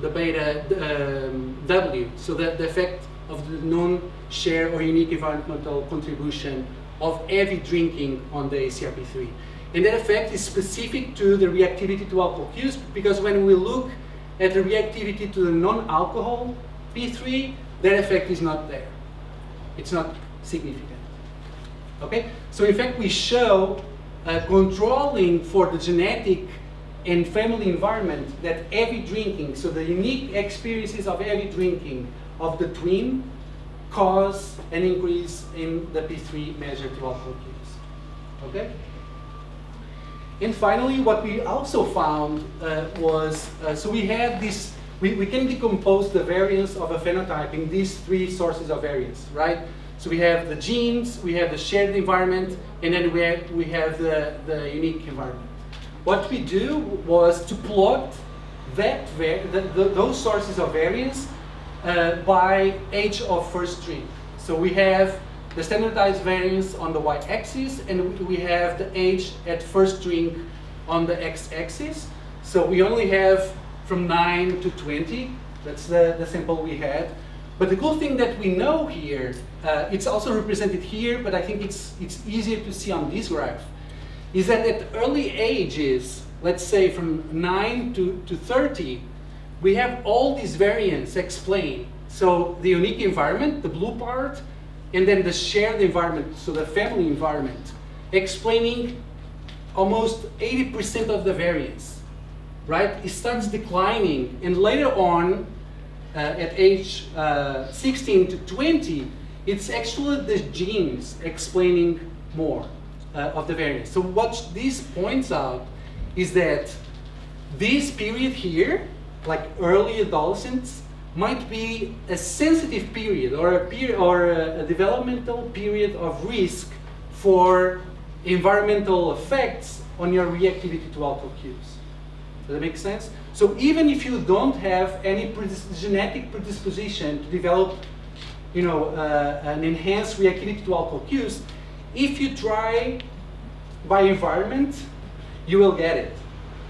W. So the effect of the non-share or unique environmental contribution of heavy drinking on the ACRP3. And that effect is specific to the reactivity to alcohol use, because when we look at the reactivity to the non-alcohol P3, that effect is not there. It's not significant. Okay? So in fact, we show controlling for the genetic and family environment that heavy drinking, so the unique experiences of heavy drinking of the twin, cause an increase in the P3 measured to alcohol use. Okay? And finally, what we also found was, so we have this, we can decompose the variance of a phenotype in these three sources of variance, right? So we have the genes, we have the shared environment, and then we have the unique environment. What we do was to plot those sources of variance by age of first drink. So we have the standardized variance on the y-axis, and we have the age at first drink on the x-axis. So we only have from 9 to 20. That's the sample we had. But the cool thing that we know here, it's also represented here, but I think it's easier to see on this graph, is that at early ages, let's say from 9 to 30, we have all these variants explained. So the unique environment, the blue part, and then the shared environment, so the family environment, explaining almost 80% of the variance, right? It starts declining, and later on, at age 16 to 20, it's actually the genes explaining more of the variance. So what this points out is that this period here, like early adolescence, might be a sensitive period or a developmental period of risk for environmental effects on your reactivity to alcohol cues. Does that make sense? So even if you don't have any genetic predisposition to develop, an enhanced reactivity to alcohol cues, if you try by environment, you will get it,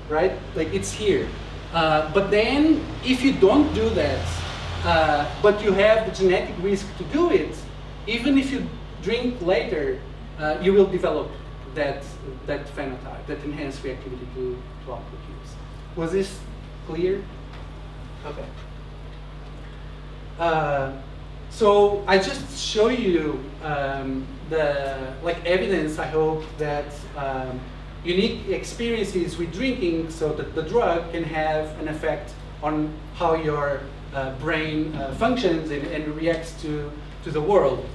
right? Like it's here. But then, if you don't do that, but you have the genetic risk to do it, even if you drink later, you will develop that phenotype, that enhanced reactivity to alcohol cues. Was this clear? Okay. So I just show you the evidence, I hope, that unique experiences with drinking, so that the drug can have an effect on how your brain functions and reacts to the world.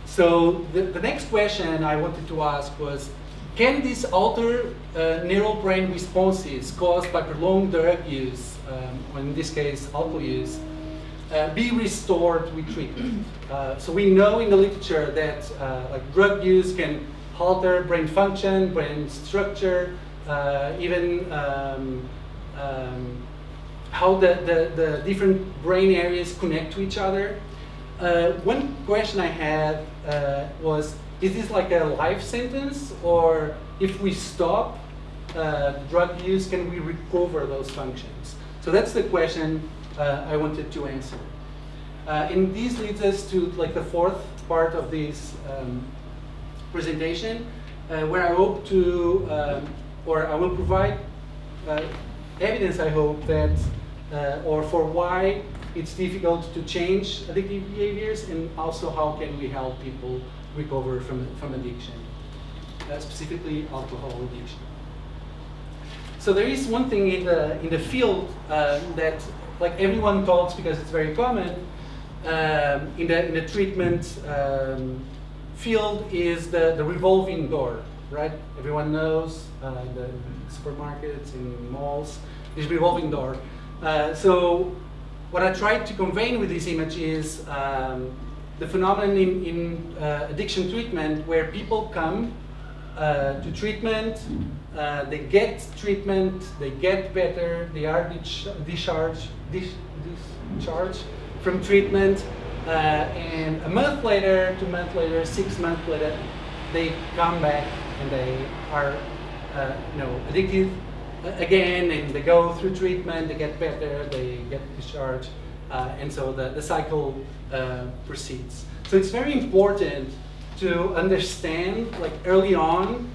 So the next question I wanted to ask was, can this alter neural brain responses caused by prolonged drug use, or in this case alcohol use, be restored with treatment? So we know in the literature that drug use can alter brain function, brain structure, even how the different brain areas connect to each other. One question I had was, is this like a life sentence, or if we stop drug use, can we recover those functions? So that's the question I wanted to answer. And this leads us to the fourth part of this presentation, where I hope to, or I will provide evidence, I hope, that, or for why it's difficult to change addictive behaviors, and also how can we help people recover from addiction, specifically alcohol addiction. So there is one thing in the field that everyone talks because it's very common in the treatment field, is the revolving door, right? Everyone knows in the supermarkets, in malls, this revolving door. So what I tried to convey with this image is the phenomenon in addiction treatment, where people come to treatment, they get treatment, they get better, they are discharged from treatment, and a month later, 2 months later, 6 months later, they come back and they are addictive, again, and they go through treatment, they get better, they get discharged, and so the cycle proceeds. So it's very important to understand, like early on,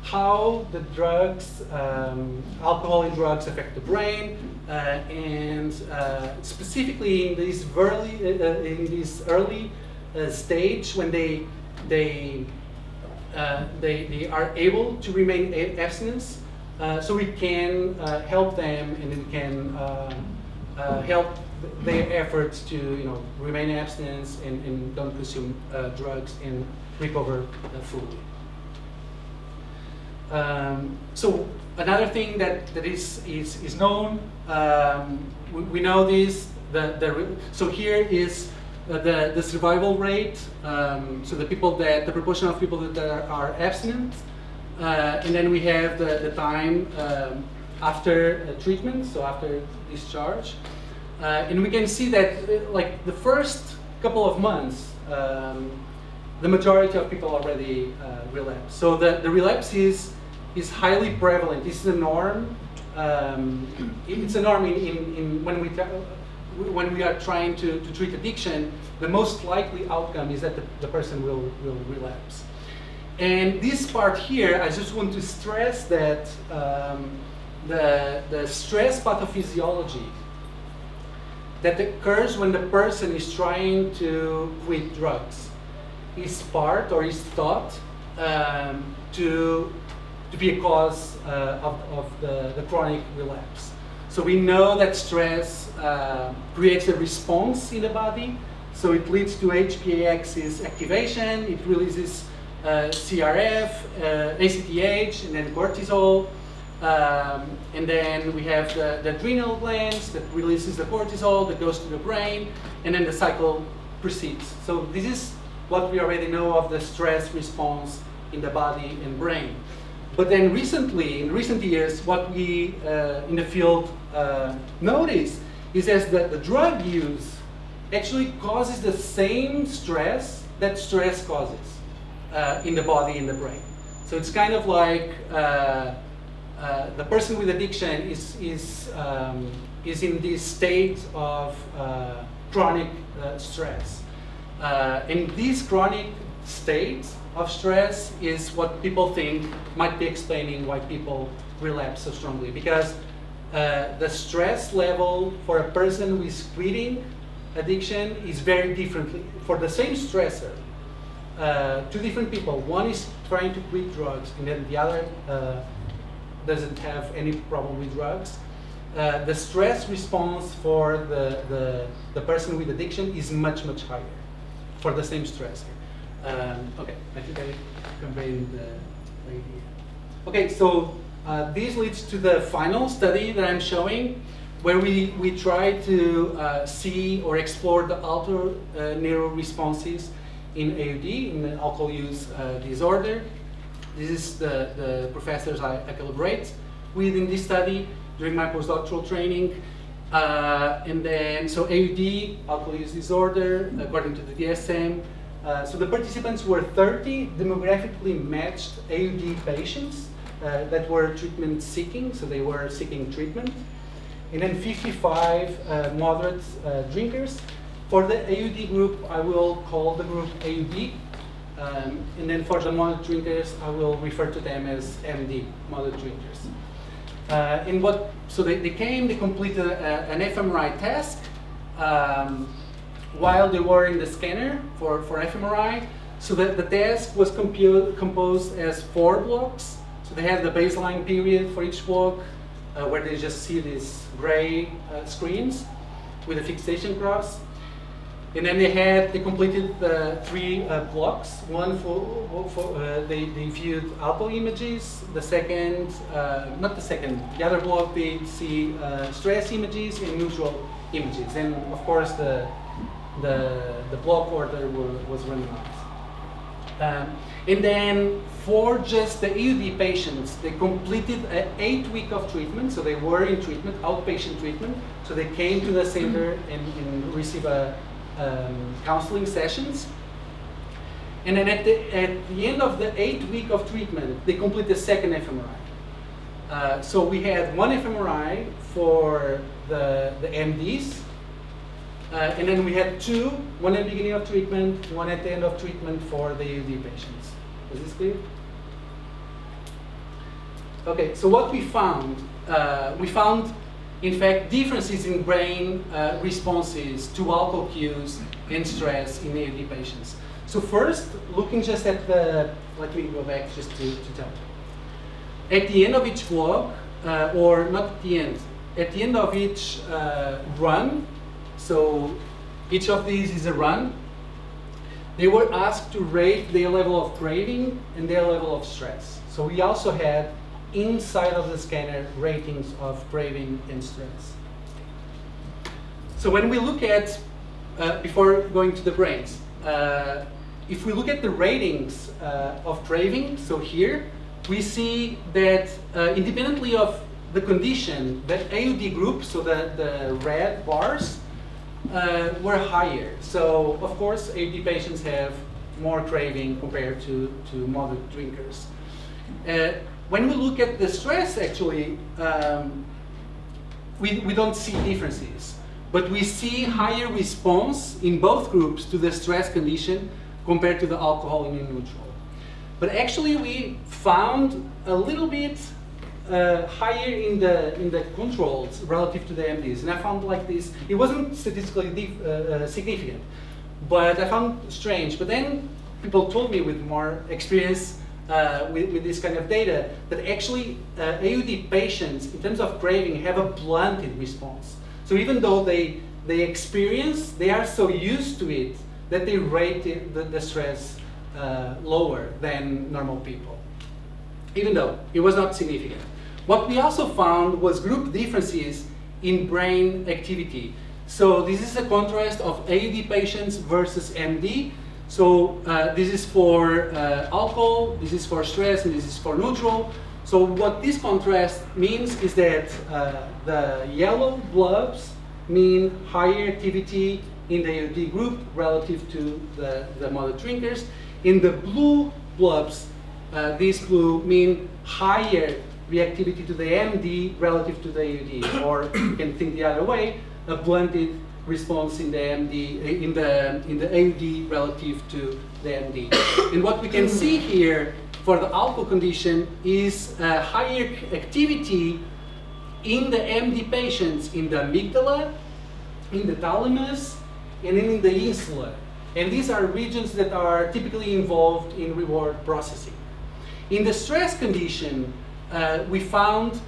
how the drugs, alcohol and drugs affect the brain, and specifically in this early stage when they are able to remain abstinent, so we can help them, and we can help their efforts to remain abstinent and don't consume drugs and recover fully. So another thing that is known, we know this. So here is the survival rate. So the proportion of people that are abstinent, and then we have the time after treatment, so after discharge, and we can see that like the first couple of months, the majority of people already relapse. So the relapse is highly prevalent. This is a norm. It's a norm in when we are trying to treat addiction. The most likely outcome is that the person will relapse. And this part here, I just want to stress that the stress pathophysiology that occurs when the person is trying to quit drugs is part, or is thought to be a cause of the chronic relapse. So we know that stress creates a response in the body. So it leads to HPA axis activation. It releases CRF, ACTH, and then cortisol. And then we have the adrenal glands that releases the cortisol that goes to the brain, and then the cycle proceeds. So this is what we already know of the stress response in the body and brain. But then recently, in recent years, what we in the field notice is that the drug use actually causes the same stress that stress causes in the body and the brain. So it's kind of like the person with addiction is in this state of chronic stress. And this chronic state of stress is what people think might be explaining why people relapse so strongly, because the stress level for a person who is quitting addiction is very differently. For the same stressor, two different people, one is trying to quit drugs and then the other doesn't have any problem with drugs, the stress response for the person with addiction is much higher for the same stressor. Okay, I think I conveyed the idea. Okay, so this leads to the final study that I'm showing, where we try to see or explore the alter neuro responses in AUD, in alcohol use disorder. This is the professors I collaborate with in this study during my postdoctoral training. And then, so AUD, alcohol use disorder, according to the DSM. So the participants were 30 demographically matched AUD patients that were treatment seeking, so they were seeking treatment. And then 55 moderate drinkers. For the AUD group, I will call the group AUD. And then for the moderate drinkers, I will refer to them as MD, moderate drinkers. So they came, they completed an fMRI task while they were in the scanner for fMRI. So the task was composed as 4 blocks. So they had the baseline period for each block, where they just see these gray screens with a fixation cross. And then they completed 3 blocks. One they viewed alcohol images. The second, the other block they see stress images and neutral images. And of course the block order was randomized. And then for just the AUD patients, they completed an 8-week of treatment. So they were in treatment, outpatient treatment. So they came to the center and received counseling sessions. And then at the end of the 8 week of treatment, they complete the second fMRI. So we had one fMRI for the MDs, and then we had two, one at the beginning of treatment, one at the end of treatment for the AUD patients. Is this clear? Okay, so what we found, in fact, differences in brain responses to alcohol cues and stress in AUD patients. So first, looking just at the, let me go back just to tell you. At the end of each block, or not at the end of each run, so each of these is a run, they were asked to rate their level of craving and their level of stress. So we also had inside of the scanner ratings of craving and stress. So when we look at, before going to the brains, if we look at the ratings of craving, so here, we see that independently of the condition, that AUD group, so the red bars, were higher. So of course, AUD patients have more craving compared to moderate drinkers. When we look at the stress, actually, we don't see differences, but we see higher response in both groups to the stress condition compared to the alcohol in neutral. But actually, we found a little bit higher in the controls relative to the MDs, and I found like this. It wasn't statistically significant, but I found strange. But then people told me with more experience with this kind of data that actually AUD patients, in terms of craving, have a blunted response. So even though they experience, they are so used to it that they rate the stress lower than normal people, even though it was not significant. What we also found was group differences in brain activity. So this is a contrast of AUD patients versus MD. So this is for alcohol, this is for stress, and this is for neutral. So what this contrast means is that the yellow blobs mean higher activity in the AUD group relative to the moderate drinkers. In the blue blobs, these blue mean higher reactivity to the MD relative to the AUD, or you can think the other way, a blunted response in the MD, in the AUD relative to the MD. And what we can see here for the alcohol condition is higher activity in the MD patients in the amygdala, in the thalamus, and in the insula. And these are regions that are typically involved in reward processing. In the stress condition, we found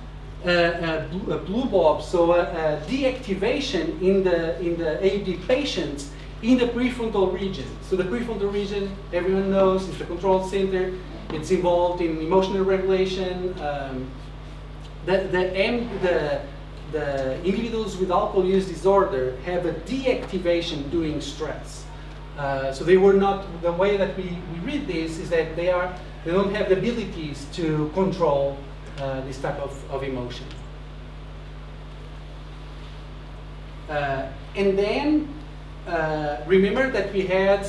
a blue bob, so a deactivation in the AUD patients in the prefrontal region. So the prefrontal region, everyone knows, is the control center. It's involved in emotional regulation. The individuals with alcohol use disorder have a deactivation during stress. So they were not, the way that we read this is that they don't have the abilities to control this type of emotion. And then remember that we had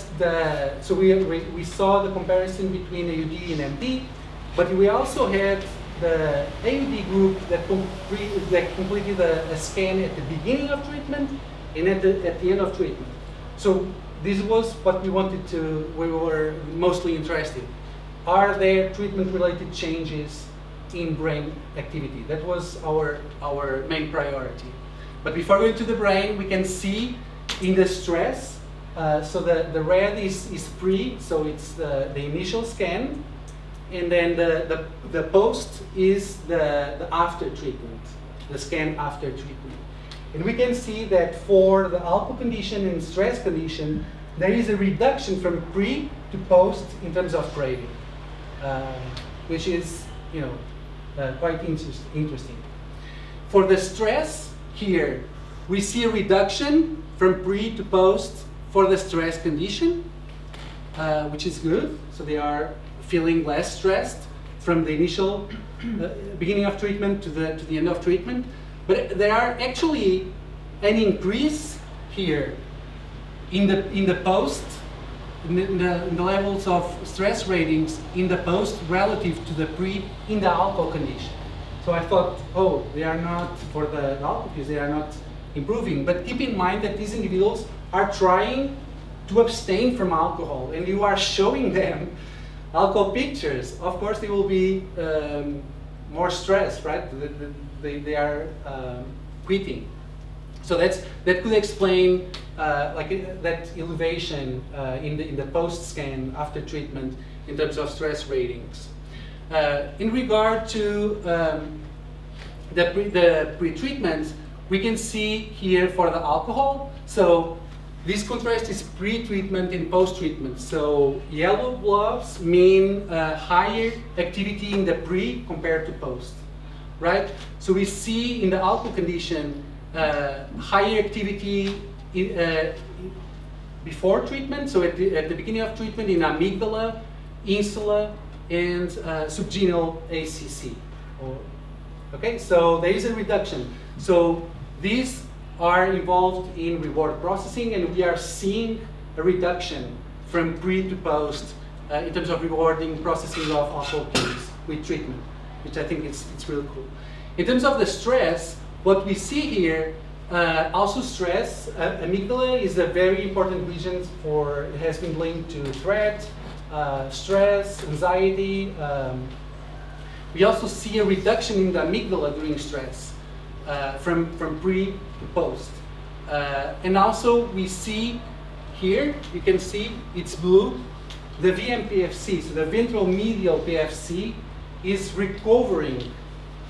so we saw the comparison between AUD and MD, but we also had the AUD group that completed a scan at the beginning of treatment and at the end of treatment. So this was what we were mostly interested. Are there treatment-related changes in brain activity? That was our main priority. But before going to the brain, we can see in the stress, so the red is pre, so it's the initial scan, and then the post is the after treatment, the scan after treatment. And we can see that for the alcohol condition and stress condition, there is a reduction from pre to post in terms of craving, which is, quite interesting. For the stress here, we see a reduction from pre to post for the stress condition, which is good. So they are feeling less stressed from the initial beginning of treatment to the end of treatment. But there are actually an increase here in the post, in the levels of stress ratings in the post relative to the pre in the alcohol condition. So I thought, oh, they are not, for the alcohol use, they are not improving. But keep in mind that these individuals are trying to abstain from alcohol, and you are showing them alcohol pictures. Of course, they will be more stressed, right? They are quitting. So that could explain that elevation in the post-scan after treatment in terms of stress ratings. In regard to the pre-treatment, we can see here for the alcohol. So this contrast is pre-treatment and post-treatment. So yellow blobs mean higher activity in the pre compared to post, right? So we see in the alcohol condition higher activity before treatment, so at the beginning of treatment in amygdala, insula, and subgenal ACC. Okay, so there is a reduction. So these are involved in reward processing, and we are seeing a reduction from pre to post in terms of rewarding processing of alcohol cues with treatment, which I think it's really cool. In terms of the stress, what we see here, also stress, amygdala is a very important region for, it has been linked to threat, stress, anxiety. We also see a reduction in the amygdala during stress from pre to post. And also we see here, you can see it's blue, the VMPFC, so the ventral medial PFC is recovering.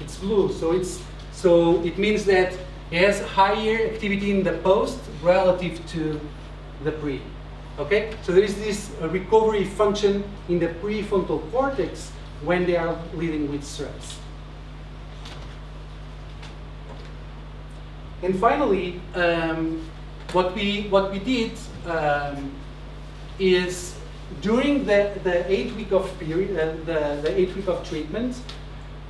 It's blue, so it means that it has higher activity in the post relative to the pre. Okay, so there is this recovery function in the prefrontal cortex when they are living with stress. And finally, what we did is during the 8-week of period, the 8-week of treatment,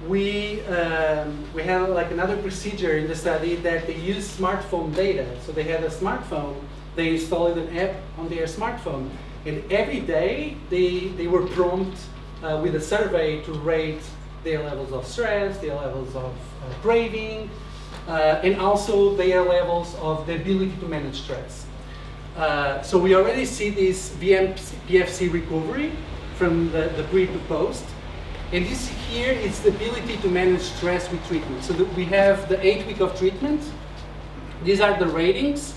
we had like another procedure in the study that they used smartphone data. So they had a smartphone, they installed an app on their smartphone, and every day they were prompted with a survey to rate their levels of stress, their levels of craving, and also their levels of the ability to manage stress. So we already see this VMPFC recovery from the pre to post. And this here is the ability to manage stress with treatment. So we have the 8-week of treatment. These are the ratings.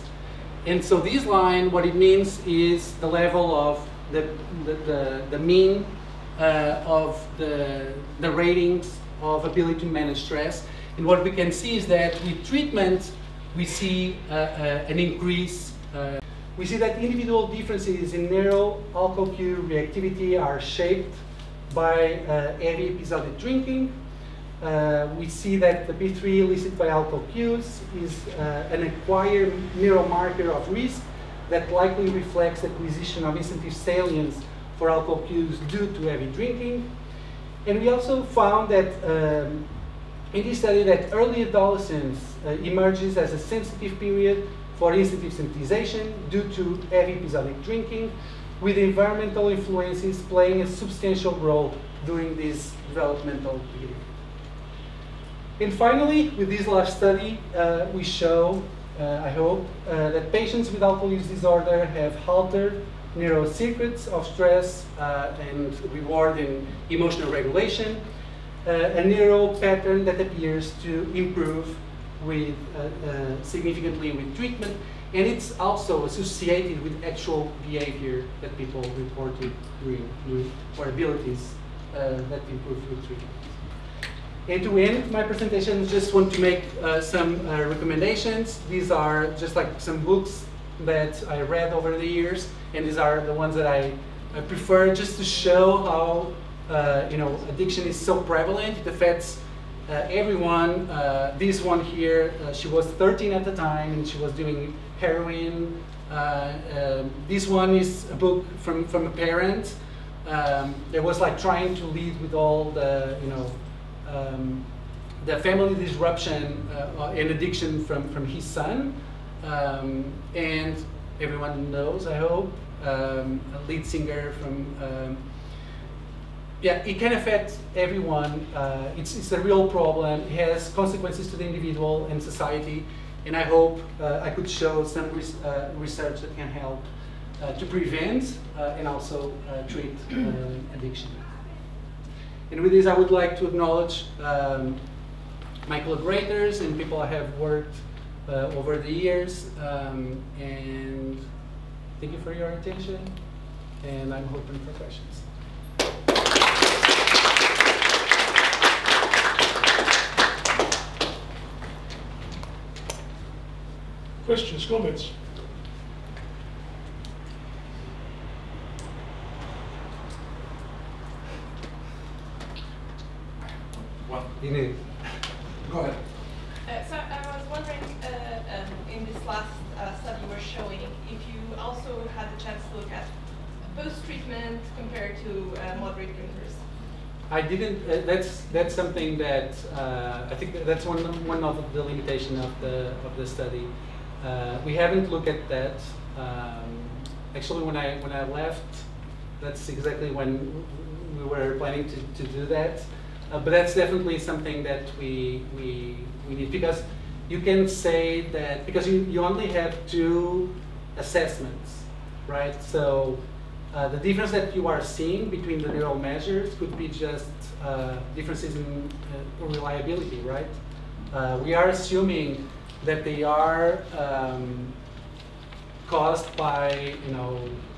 And so this line, what it means is the level of the mean of the ratings of ability to manage stress. And what we can see is that with treatment, we see an increase. We see that individual differences in neuro-alcohol cue reactivity are shaped by heavy episodic drinking. We see that the P3 elicited by alcohol cues is an acquired neuromarker of risk that likely reflects acquisition of incentive salience for alcohol cues due to heavy drinking. And we also found that in this study that early adolescence emerges as a sensitive period for incentive sensitization due to heavy episodic drinking, with environmental influences playing a substantial role during this developmental period. And finally, with this last study, we show, I hope, that patients with alcohol use disorder have altered neurocircuits of stress and reward and emotional regulation, a neural pattern that appears to improve with significantly with treatment, and it's also associated with actual behavior that people reported during or abilities that improve with treatment. And to end my presentation, just want to make some recommendations. These are just like some books that I read over the years, and these are the ones that I prefer just to show how addiction is so prevalent. It affects everyone. This one here, she was 13 at the time, and she was doing heroin. This one is a book from a parent that was like trying to lead with all the the family disruption and addiction from his son, and everyone, everyone knows, I hope, a lead singer from yeah, it can affect everyone. It's a real problem. It has consequences to the individual and society. And I hope I could show some research that can help to prevent and also treat addiction. And with this, I would like to acknowledge my collaborators and people I have worked over the years. And thank you for your attention. And I'm open for questions. Questions, comments? One. Inês. Go ahead. So I was wondering, in this last study you were showing, if you also had the chance to look at post-treatment compared to moderate drinkers. I didn't. That's something that I think that's one of the limitations of the study. We haven't looked at that. Actually, when I left, that's exactly when we were planning to do that. But that's definitely something that we need, because you can say that because you only have 2 assessments, right? So the difference that you are seeing between the neural measures could be just differences in reliability, right? We are assuming that they are caused by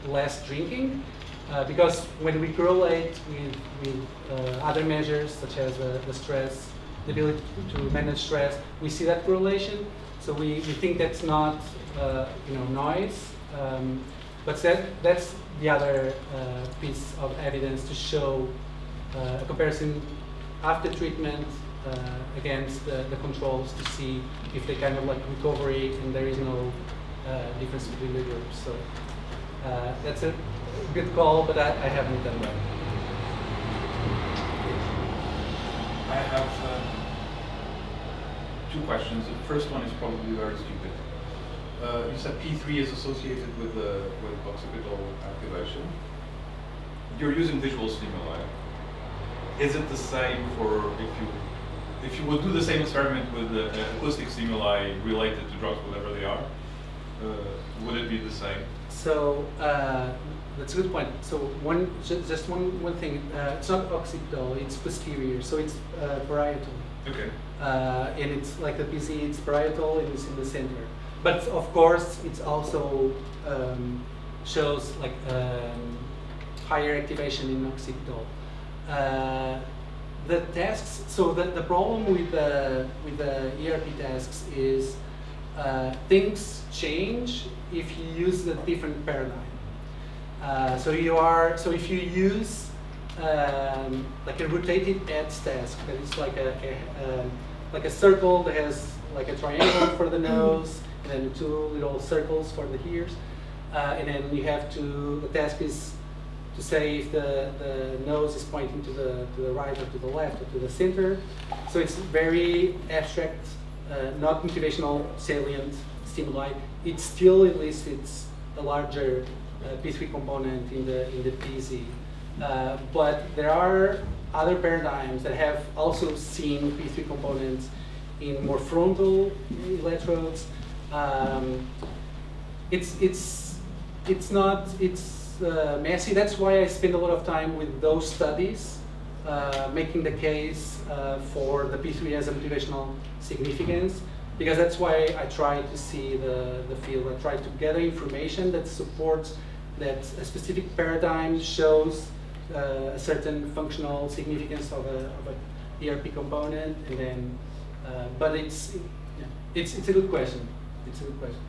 less drinking, because when we correlate with other measures such as the stress, the ability to manage stress, we see that correlation. So we think that's not noise, but that's the other piece of evidence to show a comparison after treatment against the controls to see if they kind of like recovery and there is no difference between the groups. So that's a good call, but I haven't done that. I have 2 questions. The first one is probably very stupid. You said P3 is associated with occipital activation. You're using visual stimuli. Is it the same for if you would do the same experiment with acoustic stimuli related to drugs, whatever they are? Would it be the same? So that's a good point. So just one thing. It's not occipital. It's posterior. So it's parietal. Okay. And it's like the PC. It's parietal and it's in the center. But of course, it's also shows like higher activation in occipital. The tasks. So the problem with the ERP tasks is things change if you use a different paradigm. So if you use like a rotated edge task, that is like a circle that has like a triangle for the nose, and then 2 little circles for the ears, and then you have to. The task is to say if the nose is pointing to the right or to the left or to the center. So it's very abstract, not motivational salient stimuli. It still elicits a larger P3 component in the PC. But there are other paradigms that have also seen P3 components in more frontal electrodes. It's messy. That's why I spend a lot of time with those studies, making the case for the P3 as a motivational significance, because that's why I try to see the field. I try to gather information that supports that a specific paradigm shows a certain functional significance of a ERP component, and then, but it's a good question. It's a good question.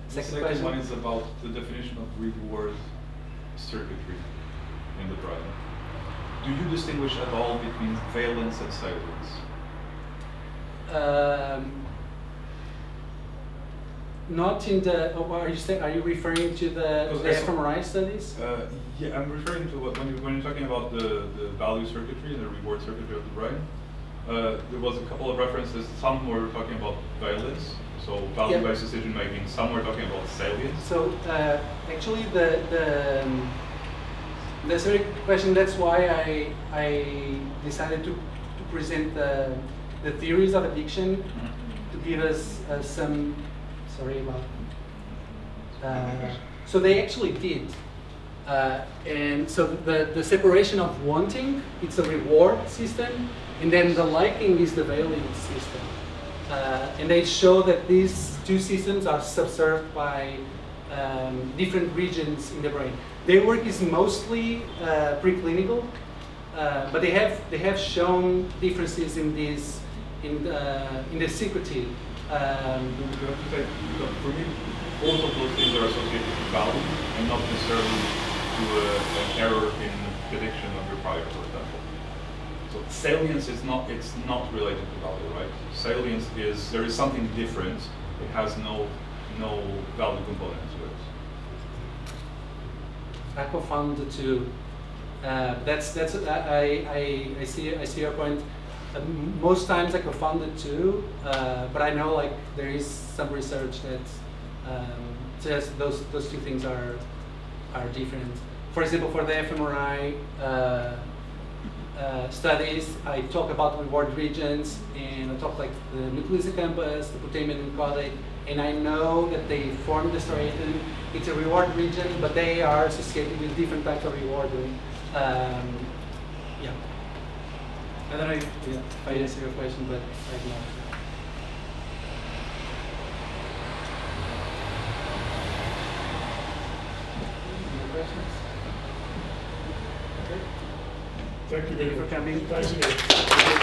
The second one is about the definition of reward circuitry in the brain. Do you distinguish at all between valence and salience? Not in the. Are you referring to the fMRI studies? Yeah, I'm referring to when you're talking about the value circuitry and the reward circuitry of the brain. There was a couple of references. Some were talking about valence, so value-based decision making. Some were talking about salience. So actually, That's a very good question. That's why I decided to present the theories of addiction to give us some. Sorry about. So they actually did. And so the separation of wanting, it's a reward system, and then the liking is the value system. And they show that these two systems are subserved by different regions in the brain. Their work is mostly preclinical, but they have shown differences in this in the secretive. For me, both of those things are associated with value and not necessarily to an error in prediction of your prior, for example. So salience is not related to value, right? Salience is there is something different. It has no value component to it. I co-found the two. I see your point. Most times I co-found the two, but I know like there is some research that says those two things are different. For example, for the fMRI studies, I talk about reward regions, and I talk like the nucleus accumbens, the putamen and caudate, and I know that they form the striatum. It's a reward region, but they are associated with different types of reward. Yeah. I don't know if I answer your question, but I don't know. Thank you very much for coming. Thanks again.